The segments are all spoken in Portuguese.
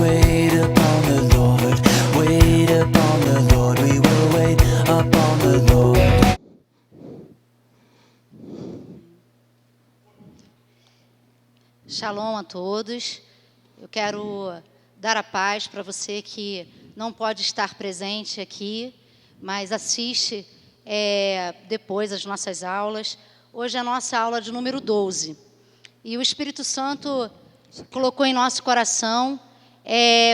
wait upon the Lord. Wait upon the Lord. We will wait upon the Lord. Shalom a todos. Eu quero dar a paz para você que não pode estar presente aqui, mas assiste depois as nossas aulas. Hoje é a nossa aula de número 12. E o Espírito Santo colocou em nosso coração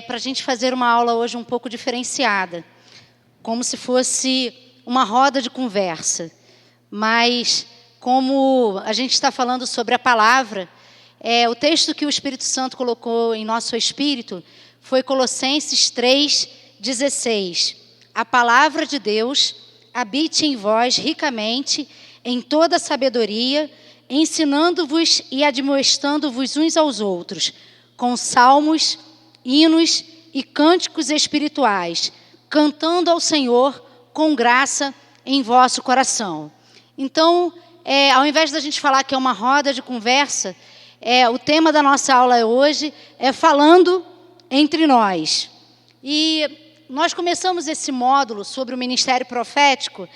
para a gente fazer uma aula hoje um pouco diferenciada, como se fosse uma roda de conversa. Mas, como a gente está falando sobre a palavra, o texto que o Espírito Santo colocou em nosso espírito foi Colossenses 3,16. A palavra de Deus habite em vós ricamente, em toda sabedoria, ensinando-vos e admoestando-vos uns aos outros, com salmos, hinos e cânticos espirituais, cantando ao Senhor com graça em vosso coração. Então, ao invés da gente falar que é uma roda de conversa, o tema da nossa aula hoje é falando entre nós. E nós começamos esse módulo sobre o ministério profético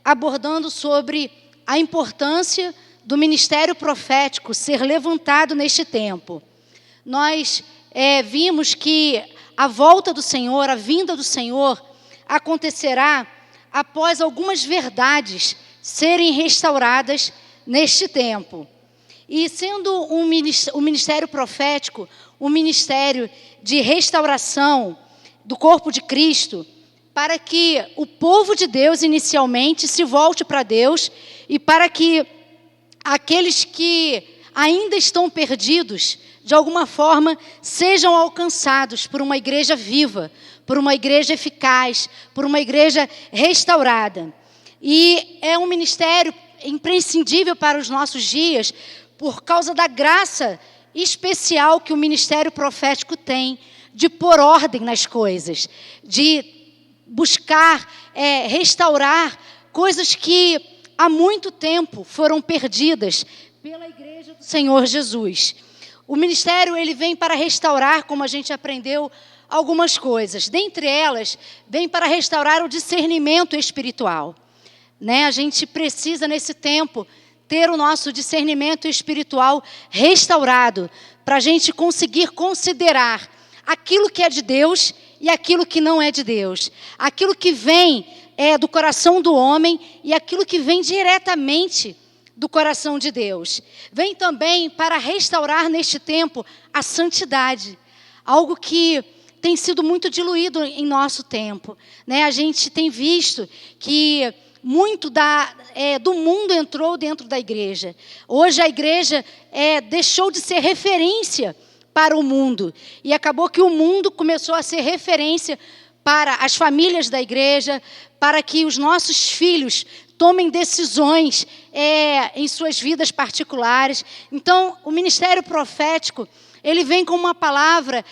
abordando sobre a importância do ministério profético ser levantado neste tempo. Nós vimos que a volta do Senhor, a vinda do Senhor, acontecerá após algumas verdades serem restauradas neste tempo. E sendo o ministério profético um ministério de restauração do corpo de Cristo, para que o povo de Deus inicialmente se volte para Deus e para que aqueles que ainda estão perdidos, de alguma forma, sejam alcançados por uma igreja viva, por uma igreja eficaz, por uma igreja restaurada. E é um ministério imprescindível para os nossos dias, por causa da graça especial que o ministério profético tem de pôr ordem nas coisas, de buscar restaurar coisas que há muito tempo foram perdidas pela igreja do Senhor Jesus. O ministério ele vem para restaurar, como a gente aprendeu, algumas coisas. Dentre elas, vem para restaurar o discernimento espiritual. A gente precisa, nesse tempo, ter o nosso discernimento espiritual restaurado, para a gente conseguir considerar aquilo que é de Deus e aquilo que não é de Deus. Aquilo que vem do coração do homem e aquilo que vem diretamente do coração de Deus. Vem também para restaurar neste tempo a santidade, algo que tem sido muito diluído em nosso tempo. A gente tem visto que muito do mundo entrou dentro da igreja. Hoje a igreja deixou de ser referência para o mundo. E acabou que o mundo começou a ser referência para as famílias da igreja, para que os nossos filhos tomem decisões em suas vidas particulares. Então, o ministério profético, ele vem com uma palavra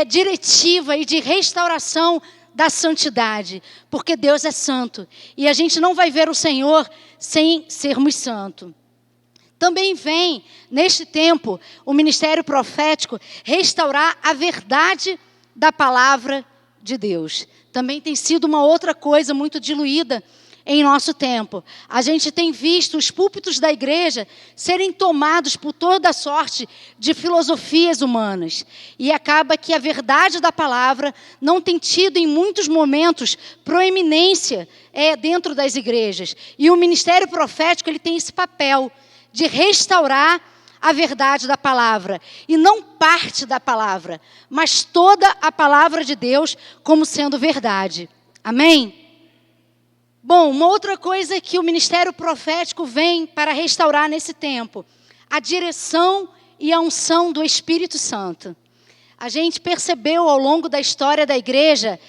diretiva e de restauração da santidade, porque Deus é santo, e a gente não vai ver o Senhor sem sermos santos. Também vem, neste tempo, o ministério profético restaurar a verdade da palavra de Deus. Também tem sido uma outra coisa muito diluída em nosso tempo. A gente tem visto os púlpitos da igreja serem tomados por toda sorte de filosofias humanas. E acaba que a verdade da palavra não tem tido, em muitos momentos, proeminência dentro das igrejas. E o ministério profético ele tem esse papel de restaurar a verdade da palavra. E não parte da palavra, mas toda a palavra de Deus como sendo verdade. Amém? Bom, uma outra coisa que o ministério profético vem para restaurar nesse tempo, a direção e a unção do Espírito Santo. A gente percebeu ao longo da história da igreja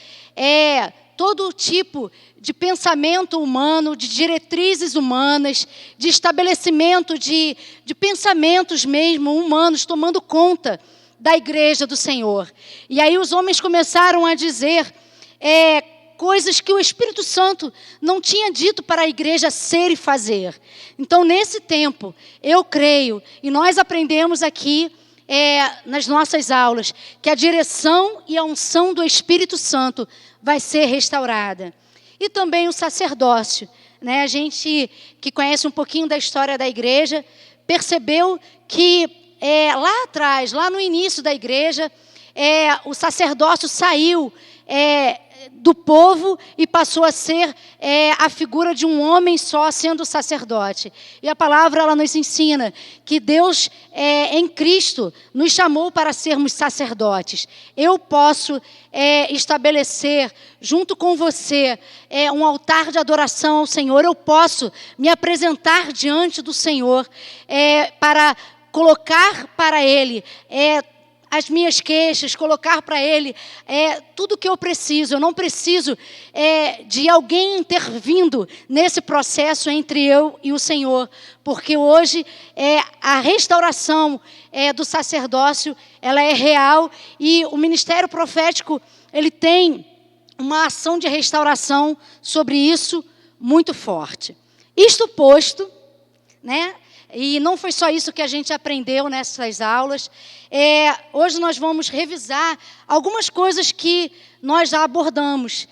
todo tipo de pensamento humano, de diretrizes humanas, de estabelecimento de pensamentos mesmo humanos tomando conta da igreja do Senhor. E aí os homens começaram a dizer coisas que o Espírito Santo não tinha dito para a igreja ser e fazer. Então, nesse tempo, eu creio, e nós aprendemos aqui nas nossas aulas, que a direção e a unção do Espírito Santo vai ser restaurada. E também o sacerdócio, né? A gente que conhece um pouquinho da história da igreja, percebeu que lá atrás, lá no início da igreja, o sacerdócio saiu do povo e passou a ser a figura de um homem só sendo sacerdote. E a palavra ela nos ensina que Deus, em Cristo, nos chamou para sermos sacerdotes. Eu posso estabelecer, junto com você, um altar de adoração ao Senhor. Eu posso me apresentar diante do Senhor para colocar para Ele as minhas queixas, colocar para Ele tudo o que eu preciso. Eu não preciso de alguém intervindo nesse processo entre eu e o Senhor, porque hoje a restauração do sacerdócio ela é real e o ministério profético ele tem uma ação de restauração sobre isso muito forte. Isto posto, né? E não foi só isso que a gente aprendeu nessas aulas. Hoje nós vamos revisar algumas coisas que nós já abordamos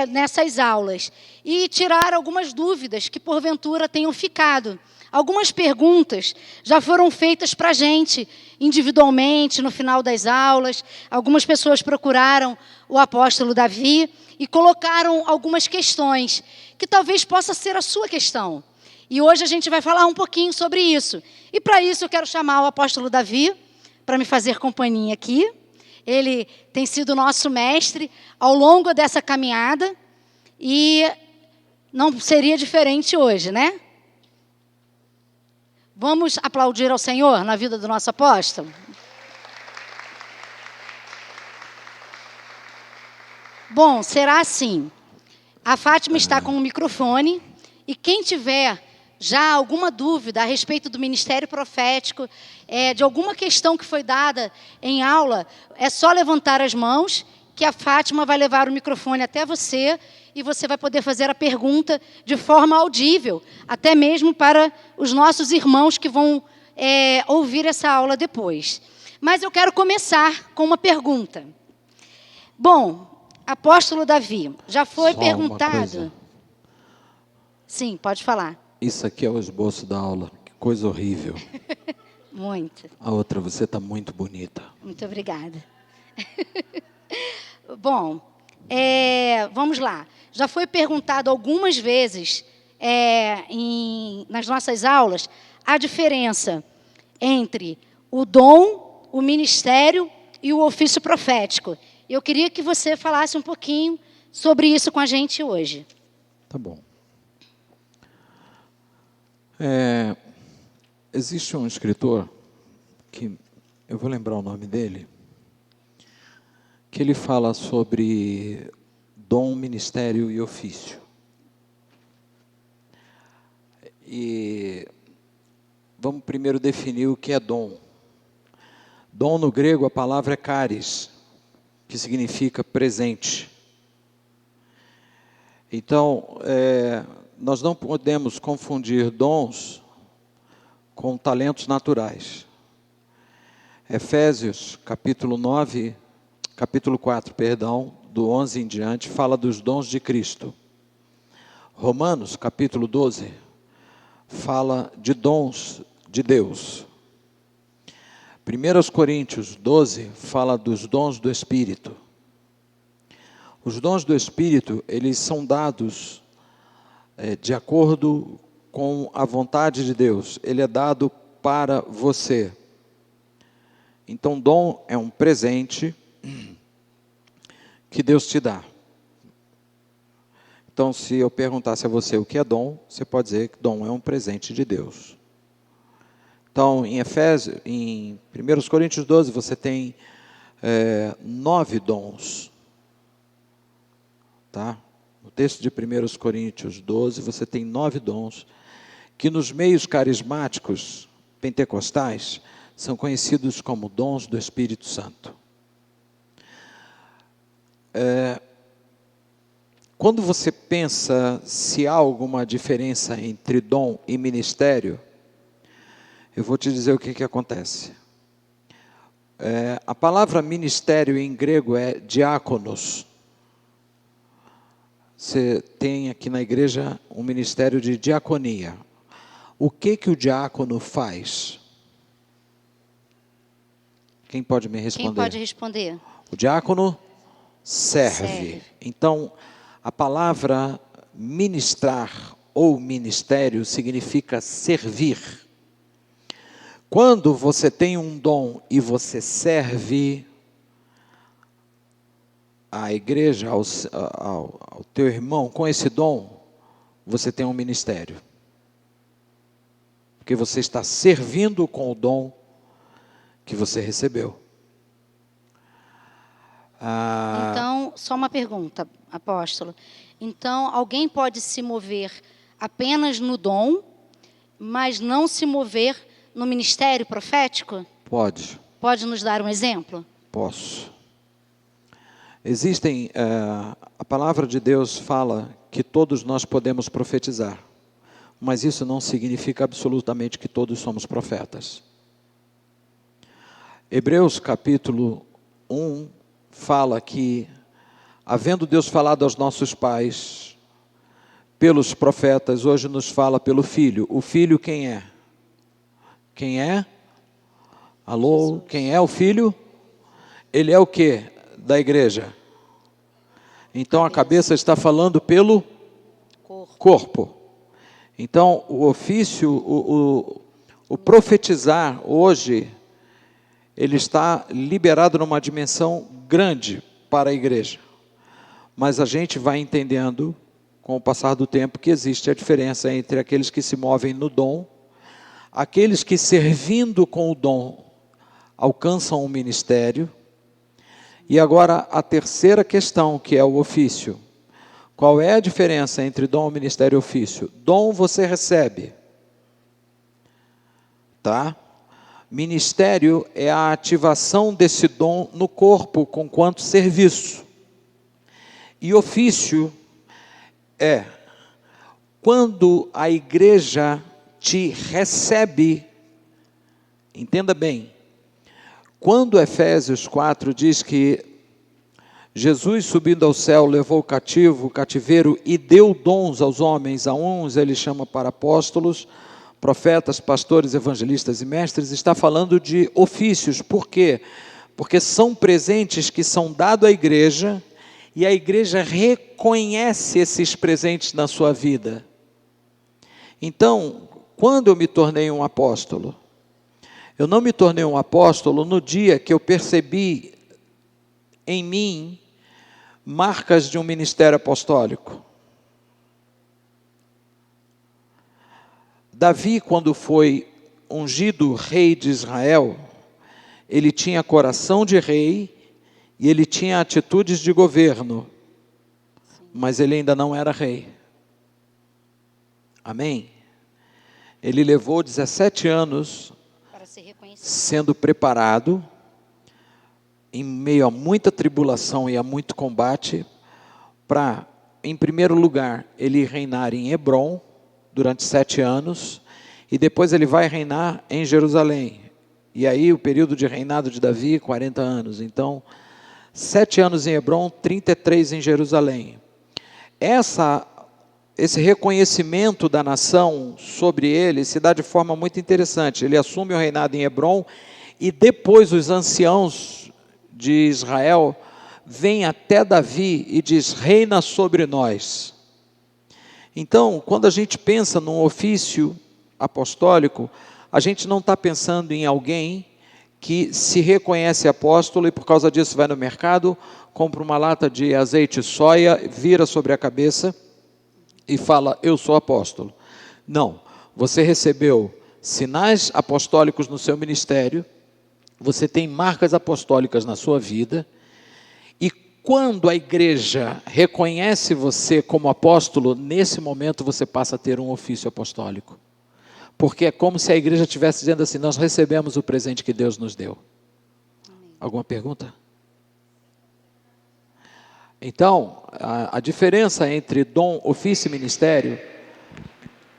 nessas aulas. E tirar algumas dúvidas que porventura tenham ficado. Algumas perguntas já foram feitas para a gente, individualmente, no final das aulas. Algumas pessoas procuraram o apóstolo Davi e colocaram algumas questões, que talvez possa ser a sua questão. E hoje a gente vai falar um pouquinho sobre isso. E para isso eu quero chamar o apóstolo Davi para me fazer companhia aqui. Ele tem sido nosso mestre ao longo dessa caminhada e não seria diferente hoje, né? Vamos aplaudir ao Senhor na vida do nosso apóstolo? Bom, será assim. A Fátima está com o microfone e quem tiver já alguma dúvida a respeito do ministério profético, de alguma questão que foi dada em aula, é só levantar as mãos, que a Fátima vai levar o microfone até você, e você vai poder fazer a pergunta de forma audível, até mesmo para os nossos irmãos que vão ouvir essa aula depois. Mas eu quero começar com uma pergunta. Bom, apóstolo Davi, já foi perguntado... Sim, pode falar. Isso aqui é o esboço da aula. Que coisa horrível. Muito. A outra, você está muito bonita. Muito obrigada. Bom, vamos lá. Já foi perguntado algumas vezes nas nossas aulas a diferença entre o dom, o ministério e o ofício profético. Eu queria que você falasse um pouquinho sobre isso com a gente hoje. Tá bom. Existe um escritor, que eu vou lembrar o nome dele, que ele fala sobre dom, ministério e ofício. E vamos primeiro definir o que é dom. Dom no grego, a palavra é charis, que significa presente. Então, nós não podemos confundir dons com talentos naturais. Efésios, capítulo 4, do 11 em diante, fala dos dons de Cristo. Romanos, capítulo 12, fala de dons de Deus. 1 Coríntios 12, fala dos dons do Espírito. Os dons do Espírito, eles são dados de acordo com a vontade de Deus. Ele é dado para você. Então, dom é um presente que Deus te dá. Então, se eu perguntasse a você o que é dom, você pode dizer que dom é um presente de Deus. Então, em 1 Coríntios 12, você tem 9 dons. Tá? No texto de 1 Coríntios 12, você tem 9 dons, que nos meios carismáticos pentecostais são conhecidos como dons do Espírito Santo. Quando você pensa se há alguma diferença entre dom e ministério, eu vou te dizer o que acontece. A palavra ministério em grego é diáconos. Você tem aqui na igreja um ministério de diaconia. O que o diácono faz? Quem pode me responder? Quem pode responder? O diácono serve. Serve. Então, a palavra ministrar ou ministério significa servir. Quando você tem um dom e você serve a igreja, ao teu irmão, com esse dom, você tem um ministério. Porque você está servindo com o dom que você recebeu. Então, só uma pergunta, apóstolo. Então, alguém pode se mover apenas no dom, mas não se mover no ministério profético? Pode. Pode nos dar um exemplo? Posso. Existem, a palavra de Deus fala que todos nós podemos profetizar, mas isso não significa absolutamente que todos somos profetas. Hebreus capítulo 1 fala que, havendo Deus falado aos nossos pais pelos profetas, hoje nos fala pelo Filho. O Filho quem é? Quem é? Alô? Jesus. Quem é o Filho? Ele é o quê? Da igreja. Então a cabeça está falando pelo corpo. Então o ofício, o profetizar hoje, ele está liberado numa dimensão grande para a igreja. Mas a gente vai entendendo, com o passar do tempo, que existe a diferença entre aqueles que se movem no dom, aqueles que servindo com o dom alcançam o ministério. E agora a terceira questão, que é o ofício. Qual é a diferença entre dom, ministério e ofício? Dom você recebe, tá? Ministério é a ativação desse dom no corpo com quanto serviço. E ofício é quando a igreja te recebe. Entenda bem. Quando Efésios 4 diz que Jesus subindo ao céu levou o cativeiro e deu dons aos homens, a uns ele chama para apóstolos, profetas, pastores, evangelistas e mestres, está falando de ofícios. Por quê? Porque são presentes que são dados à igreja e a igreja reconhece esses presentes na sua vida. Então, quando eu me tornei um apóstolo, eu não me tornei um apóstolo no dia que eu percebi em mim marcas de um ministério apostólico. Davi, quando foi ungido rei de Israel, ele tinha coração de rei e ele tinha atitudes de governo, mas ele ainda não era rei. Amém? Ele levou 17 anos sendo preparado, em meio a muita tribulação e a muito combate, para, em primeiro lugar, ele reinar em Hebrom, durante 7 anos, e depois ele vai reinar em Jerusalém. E aí o período de reinado de Davi, 40 anos. Então, 7 anos em Hebrom, 33 em Jerusalém. Esse reconhecimento da nação sobre ele se dá de forma muito interessante. Ele assume o reinado em Hebrom, e depois os anciãos de Israel vêm até Davi e diz: reina sobre nós. Então, quando a gente pensa num ofício apostólico, a gente não está pensando em alguém que se reconhece apóstolo e por causa disso vai no mercado, compra uma lata de azeite soia, vira sobre a cabeça e fala: eu sou apóstolo. Não, você recebeu sinais apostólicos no seu ministério, você tem marcas apostólicas na sua vida, e quando a igreja reconhece você como apóstolo, nesse momento você passa a ter um ofício apostólico. Porque é como se a igreja estivesse dizendo assim: nós recebemos o presente que Deus nos deu. Amém. Alguma pergunta? Então, a diferença entre dom, ofício e ministério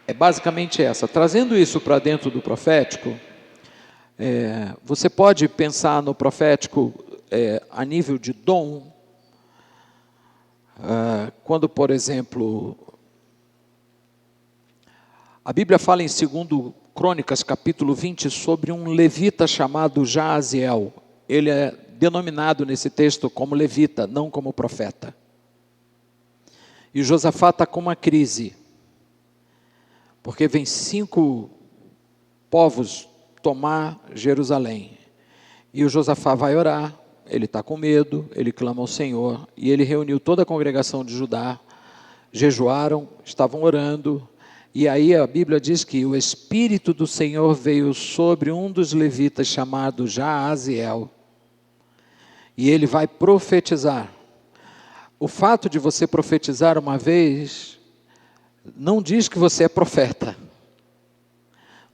é basicamente essa. Trazendo isso para dentro do profético, Você pode pensar no profético a nível de dom, quando, por exemplo, a Bíblia fala em 2 Crônicas, capítulo 20, sobre um levita chamado Jaaziel. Ele é denominado nesse texto como levita, não como profeta. E Josafá está com uma crise, porque vem 5 povos tomar Jerusalém. E o Josafá vai orar, ele está com medo, ele clama ao Senhor, e ele reuniu toda a congregação de Judá, jejuaram, estavam orando, e aí a Bíblia diz que o Espírito do Senhor veio sobre um dos levitas chamado Jaaziel, e ele vai profetizar. O fato de você profetizar uma vez, não diz que você é profeta,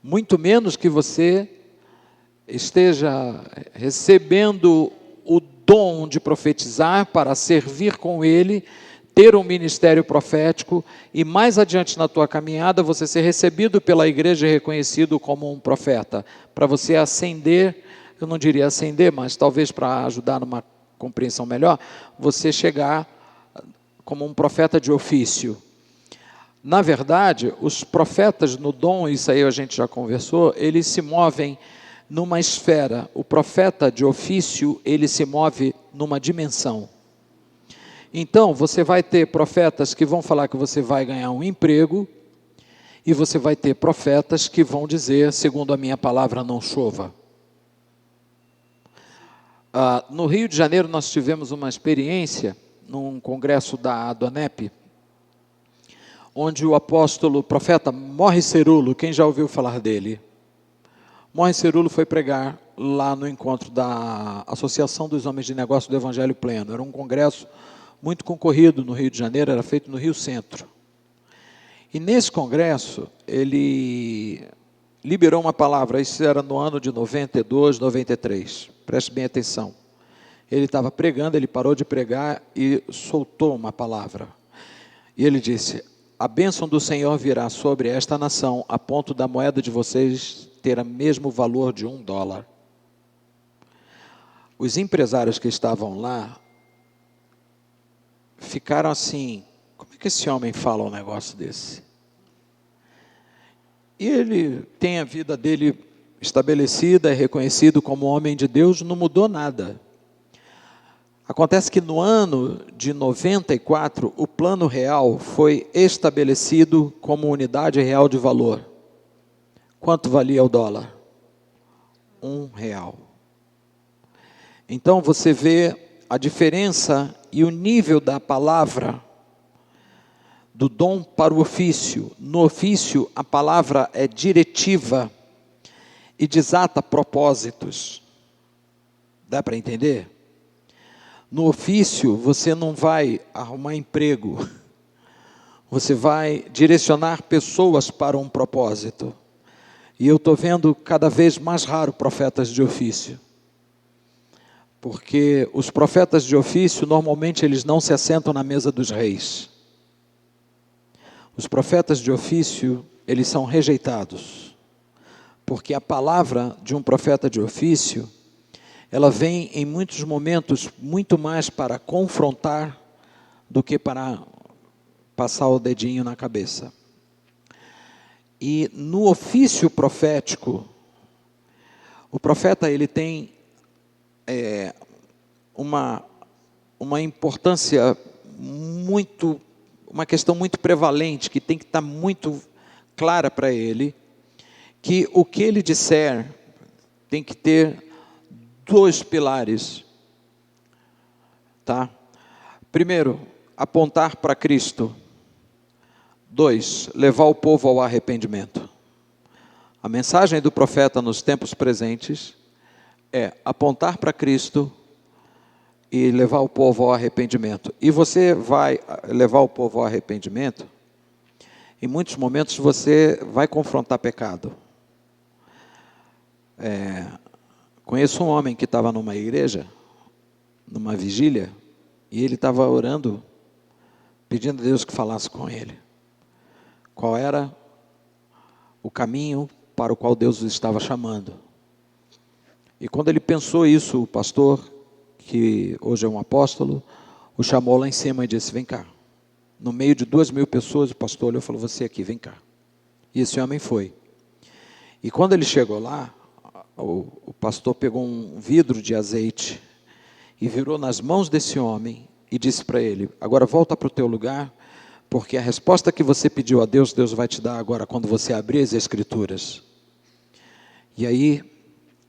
muito menos que você esteja recebendo o dom de profetizar para servir com ele, ter um ministério profético e mais adiante na tua caminhada você ser recebido pela igreja e reconhecido como um profeta, para você ascender, eu não diria ascender, mas talvez para ajudar numa compreensão melhor, você chegar como um profeta de ofício. Na verdade, os profetas no dom, isso aí a gente já conversou, eles se movem numa esfera. O profeta de ofício, ele se move numa dimensão. Então, você vai ter profetas que vão falar que você vai ganhar um emprego, e você vai ter profetas que vão dizer, segundo a minha palavra, não chova. No Rio de Janeiro, nós tivemos uma experiência, num congresso da Adonep, onde o apóstolo, profeta Morris Cerulo, quem já ouviu falar dele? Morris Cerulo foi pregar lá no encontro da Associação dos Homens de Negócio do Evangelho Pleno. Era um congresso muito concorrido no Rio de Janeiro, era feito no Rio Centro. E nesse congresso, ele liberou uma palavra, isso era no ano de 92, 93, preste bem atenção. Ele estava pregando, ele parou de pregar e soltou uma palavra. E ele disse: a bênção do Senhor virá sobre esta nação, a ponto da moeda de vocês ter o mesmo valor de $1. Os empresários que estavam lá ficaram assim: como é que esse homem fala um negócio desse? E ele tem a vida dele estabelecida, é reconhecido como homem de Deus, não mudou nada. Acontece que no ano de 94, o plano real foi estabelecido como unidade real de valor. Quanto valia o dólar? R$1. Então você vê a diferença e o nível da palavra, do dom para o ofício. No ofício, a palavra é diretiva e desata propósitos. Dá para entender? No ofício, você não vai arrumar emprego, você vai direcionar pessoas para um propósito. E eu estou vendo cada vez mais raro profetas de ofício. Porque os profetas de ofício, normalmente, eles não se assentam na mesa dos reis. Os profetas de ofício, eles são rejeitados. Porque a palavra de um profeta de ofício, ela vem em muitos momentos muito mais para confrontar do que para passar o dedinho na cabeça. E no ofício profético, o profeta ele tem uma importância muito, uma questão muito prevalente, que tem que estar muito clara para ele, que o que ele disser tem que ter 2 pilares, tá? Primeiro, apontar para Cristo. 2, levar o povo ao arrependimento. A mensagem do profeta nos tempos presentes é apontar para Cristo e levar o povo ao arrependimento. E você vai levar o povo ao arrependimento, em muitos momentos você vai confrontar pecado. Conheço um homem que estava numa igreja, numa vigília, e ele estava orando, pedindo a Deus que falasse com ele. Qual era o caminho para o qual Deus o estava chamando. E quando ele pensou isso, o pastor, que hoje é um apóstolo, o chamou lá em cima e disse: vem cá. No meio de 2.000 pessoas, o pastor olhou e falou: você aqui, vem cá. E esse homem foi. E quando ele chegou lá, o pastor pegou um vidro de azeite e virou nas mãos desse homem e disse para ele: agora volta para o teu lugar, porque a resposta que você pediu a Deus, Deus vai te dar agora quando você abrir as Escrituras. E aí,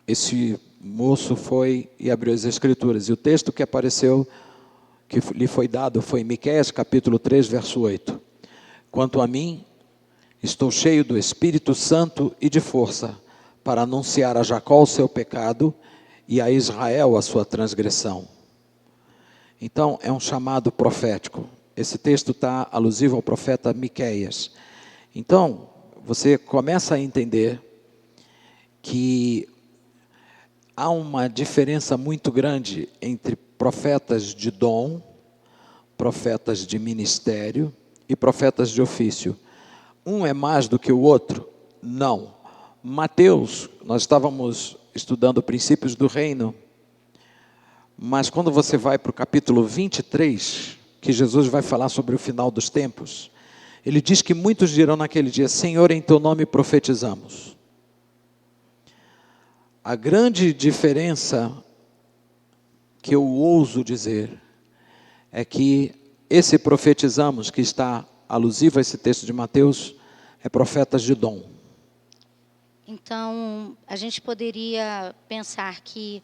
esse moço foi e abriu as Escrituras. E o texto que apareceu, que lhe foi dado, foi Miqueias capítulo 3, verso 8. Quanto a mim, estou cheio do Espírito Santo e de força, para anunciar a Jacó o seu pecado e a Israel a sua transgressão. Então, é um chamado profético. Esse texto está alusivo ao profeta Miqueias. Então, você começa a entender que há uma diferença muito grande entre profetas de dom, profetas de ministério e profetas de ofício. Um é mais do que o outro? Não. Mateus, nós estávamos estudando princípios do reino, mas quando você vai para o capítulo 23, que Jesus vai falar sobre o final dos tempos, ele diz que muitos dirão naquele dia: Senhor, em teu nome profetizamos. A grande diferença que eu ouso dizer é que esse profetizamos, que está alusivo a esse texto de Mateus, é profetas de dom. Então, a gente poderia pensar que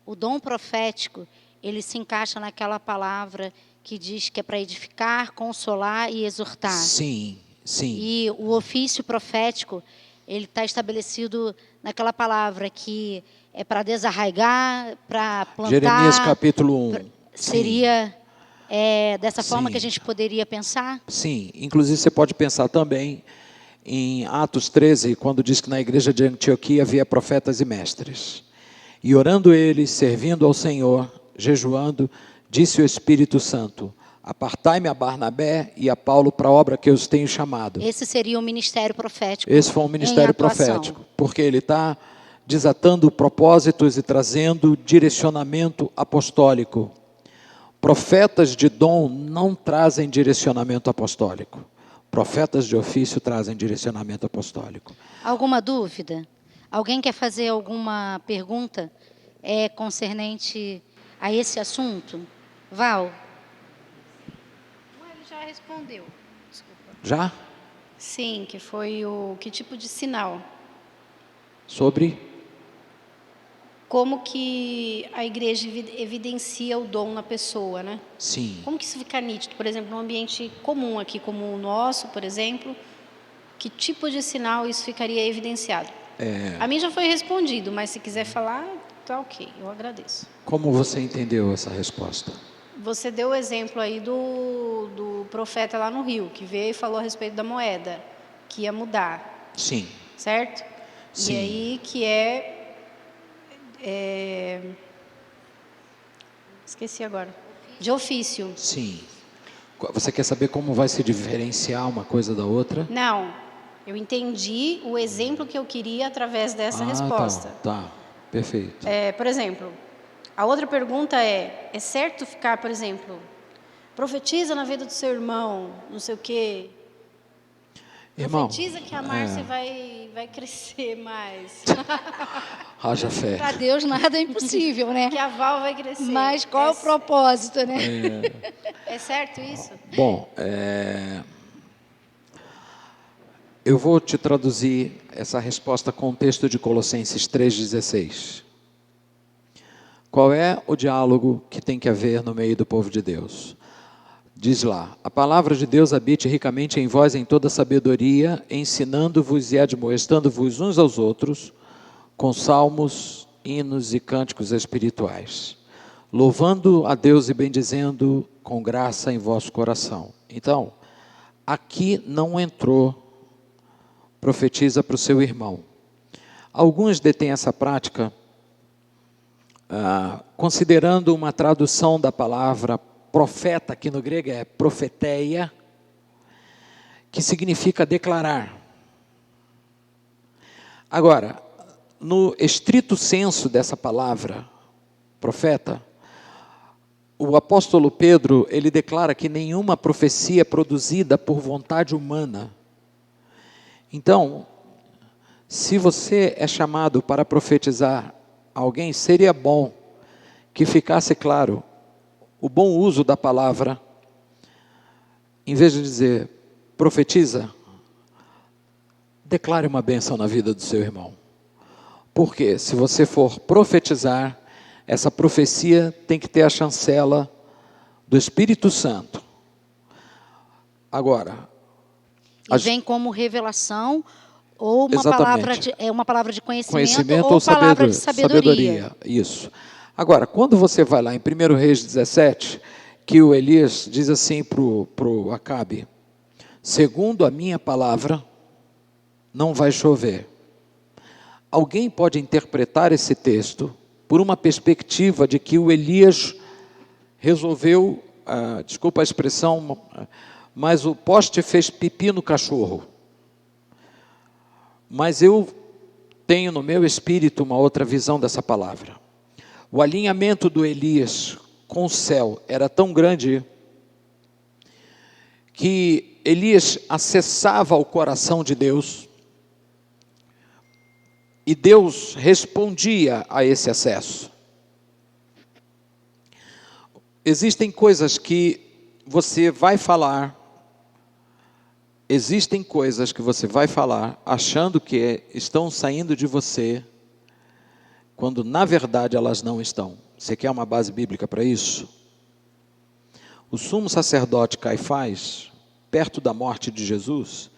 o dom profético, ele se encaixa naquela palavra que diz que é para edificar, consolar e exortar. Sim, sim. E o ofício profético, ele está estabelecido naquela palavra que é para desarraigar, para plantar. Jeremias capítulo 1. Seria dessa forma Sim. que a gente poderia pensar? Sim, inclusive você pode pensar também em Atos 13, quando diz que na igreja de Antioquia havia profetas e mestres. E orando eles, servindo ao Senhor, jejuando, disse o Espírito Santo: apartai-me a Barnabé e a Paulo para a obra que eu os tenho chamado. Esse seria o ministério profético. Esse foi um ministério profético, porque ele está desatando propósitos e trazendo direcionamento apostólico. Profetas de dom não trazem direcionamento apostólico. Profetas de ofício trazem direcionamento apostólico. Alguma dúvida? Alguém quer fazer alguma pergunta concernente a esse assunto? Val? Ele já respondeu. Desculpa. Já? Sim, que foi o que tipo de sinal? Sobre? Como que a igreja evidencia o dom na pessoa, né? Sim. Como que isso fica nítido? Por exemplo, num ambiente comum aqui, como o nosso, por exemplo, que tipo de sinal isso ficaria evidenciado? A mim já foi respondido, mas se quiser falar, tá ok, eu agradeço. Como você entendeu essa resposta? Você deu o exemplo aí do profeta lá no Rio, que veio e falou a respeito da moeda, que ia mudar, Sim. certo? Sim. E aí que esqueci agora. De ofício. Sim. Você quer saber como vai se diferenciar uma coisa da outra? Não, eu entendi o exemplo que eu queria através dessa resposta. Tá, perfeito. Por exemplo, a outra pergunta é certo ficar, por exemplo, profetiza na vida do seu irmão, não sei o quê. Irmão, Profetiza que a Márcia vai crescer mais. haja fé. Para Deus nada é impossível, né? Que a Val vai crescer. Mas qual é o propósito, né? É certo isso? Bom, eu vou te traduzir essa resposta com o texto de Colossenses 3,16. Qual é o diálogo que tem que haver no meio do povo de Deus? Diz lá: a palavra de Deus habite ricamente em vós em toda sabedoria, ensinando-vos e admoestando-vos uns aos outros, com salmos, hinos e cânticos espirituais, louvando a Deus e bendizendo com graça em vosso coração. Então, aqui não entrou profetiza para o seu irmão. Alguns detêm essa prática, considerando uma tradução da palavra profeta, que no grego é profeteia, que significa declarar. Agora, no estrito senso dessa palavra, profeta, o apóstolo Pedro, ele declara que nenhuma profecia é produzida por vontade humana. Então, se você é chamado para profetizar alguém, seria bom que ficasse claro o bom uso da palavra, em vez de dizer, profetiza, declare uma bênção na vida do seu irmão. Porque se você for profetizar, essa profecia tem que ter a chancela do Espírito Santo. Agora, E vem como revelação ou uma palavra de conhecimento ou palavra de sabedoria. Isso. Agora, quando você vai lá em 1 Reis 17, que o Elias diz assim para o Acabe, segundo a minha palavra, não vai chover. Alguém pode interpretar esse texto por uma perspectiva de que o Elias resolveu, desculpa a expressão, mas o poste fez pipi no cachorro. Mas eu tenho no meu espírito uma outra visão dessa palavra. O alinhamento do Elias com o céu era tão grande que Elias acessava o coração de Deus e Deus respondia a esse acesso. Existem coisas que você vai falar, achando que estão saindo de você, quando na verdade elas não estão. Você quer uma base bíblica para isso? O sumo sacerdote Caifás, perto da morte de Jesus,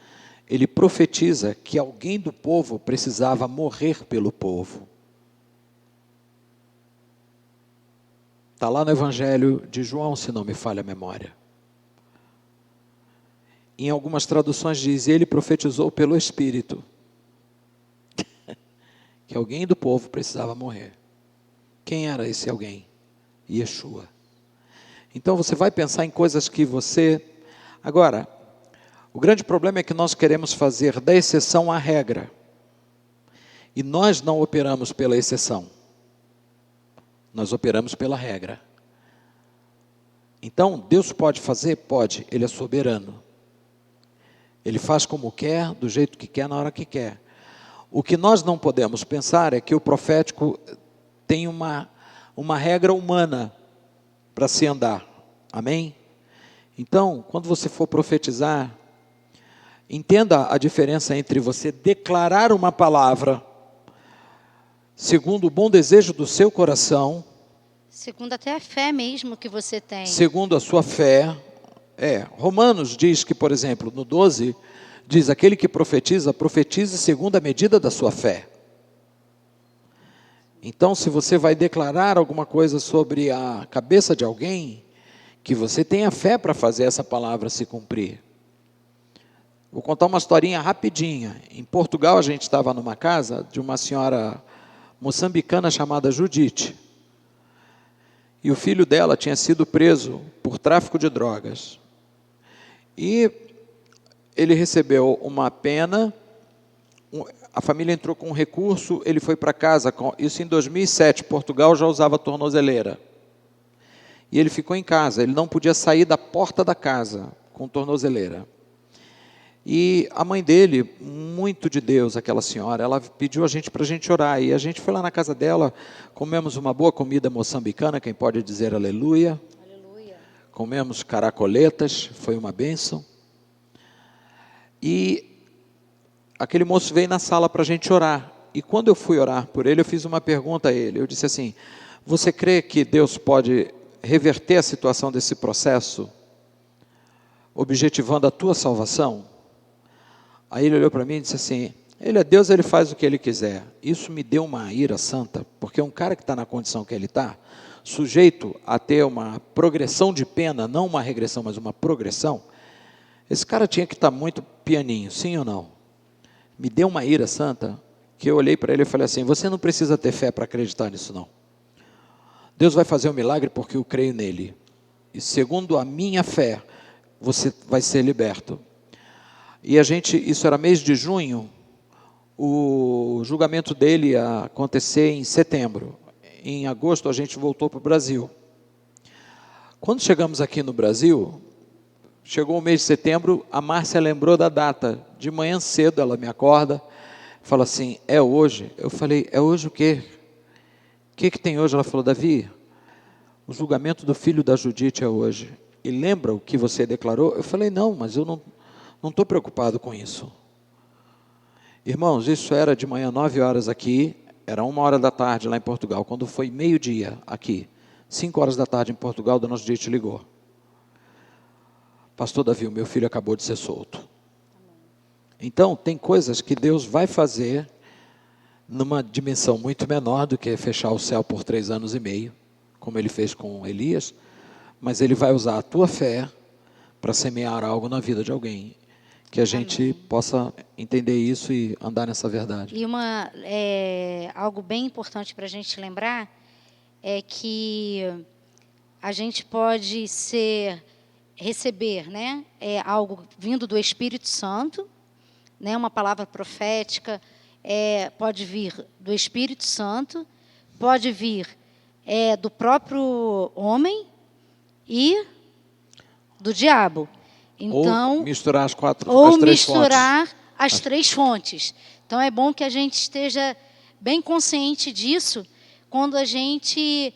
ele profetiza que alguém do povo precisava morrer pelo povo. Está lá no Evangelho de João, se não me falha a memória. Em algumas traduções diz, ele profetizou pelo Espírito, que alguém do povo precisava morrer. Quem era esse alguém? Yeshua. Então você vai pensar em coisas que você... Agora, o grande problema é que nós queremos fazer da exceção a regra. E nós não operamos pela exceção. Nós operamos pela regra. Então, Deus pode fazer? Pode. Ele é soberano. Ele faz como quer, do jeito que quer, na hora que quer. O que nós não podemos pensar é que o profético tem uma regra humana para se andar. Amém? Então, quando você for profetizar, entenda a diferença entre você declarar uma palavra segundo o bom desejo do seu coração, segundo até a fé mesmo que você tem. Segundo a sua fé. Romanos diz que, por exemplo, no 12, diz, aquele que profetiza, profetize segundo a medida da sua fé. Então, se você vai declarar alguma coisa sobre a cabeça de alguém, que você tenha fé para fazer essa palavra se cumprir. Vou contar uma historinha rapidinha. Em Portugal, a gente estava numa casa de uma senhora moçambicana chamada Judite. E o filho dela tinha sido preso por tráfico de drogas. E ele recebeu uma pena, a família entrou com um recurso, ele foi para casa, isso em 2007, Portugal já usava tornozeleira. E ele ficou em casa, ele não podia sair da porta da casa com tornozeleira. E a mãe dele, muito de Deus, aquela senhora, ela pediu para a gente orar. E a gente foi lá na casa dela, comemos uma boa comida moçambicana, quem pode dizer aleluia. Aleluia. Comemos caracoletas, foi uma bênção. E aquele moço veio na sala para a gente orar. E quando eu fui orar por ele, eu fiz uma pergunta a ele. Eu disse assim, você crê que Deus pode reverter a situação desse processo, objetivando a tua salvação? Aí ele olhou para mim e disse assim, ele é Deus, ele faz o que ele quiser. Isso me deu uma ira santa, porque um cara que está na condição que ele está, sujeito a ter uma progressão de pena, não uma regressão, mas uma progressão, esse cara tinha que estar muito pianinho, sim ou não? Me deu uma ira santa, que eu olhei para ele e falei assim, você não precisa ter fé para acreditar nisso não. Deus vai fazer um milagre porque eu creio nele. E segundo a minha fé, você vai ser liberto. E isso era mês de junho, o julgamento dele ia acontecer em setembro. Em agosto a gente voltou para o Brasil. Quando chegamos aqui no Brasil, chegou o mês de setembro, a Márcia lembrou da data. De manhã cedo ela me acorda, fala assim, é hoje? Eu falei, é hoje o quê? O que tem hoje? Ela falou, Davi, o julgamento do filho da Judite é hoje. E lembra o que você declarou? Eu falei, não, mas eu não estou preocupado com isso. Irmãos, isso era de manhã 9 horas aqui, era 1h da tarde lá em Portugal. Quando foi meio-dia aqui, 5 horas da tarde em Portugal, Dona Judite ligou. Pastor Davi, o meu filho acabou de ser solto. Então, tem coisas que Deus vai fazer numa dimensão muito menor do que fechar o céu por 3 anos e meio, como ele fez com Elias, mas ele vai usar a tua fé para semear algo na vida de alguém. Que a gente possa entender isso e andar nessa verdade. E algo bem importante para a gente lembrar é que a gente pode receber, né, algo vindo do Espírito Santo, né, uma palavra profética, pode vir do Espírito Santo, pode vir do próprio homem e do diabo. Então, ou misturar as três fontes. Então, é bom que a gente esteja bem consciente disso quando a gente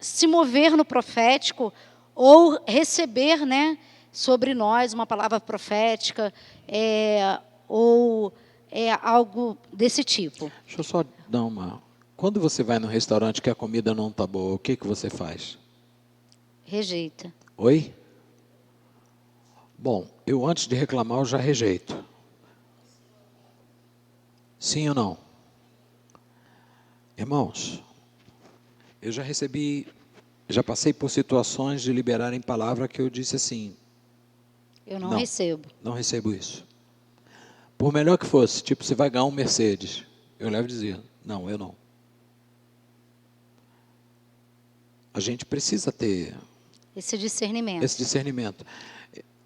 se mover no profético ou receber, né, sobre nós uma palavra profética ou algo desse tipo. Deixa eu só dar uma... Quando você vai no restaurante que a comida não está boa, o que você faz? Rejeita. Oi? Bom, eu antes de reclamar, eu já rejeito. Sim ou não? Irmãos, eu já passei por situações de liberarem palavra que eu disse assim... Eu não recebo. Não recebo isso. Por melhor que fosse, tipo, você vai ganhar um Mercedes. Eu levo a dizer, não, eu não. A gente precisa ter... Esse discernimento.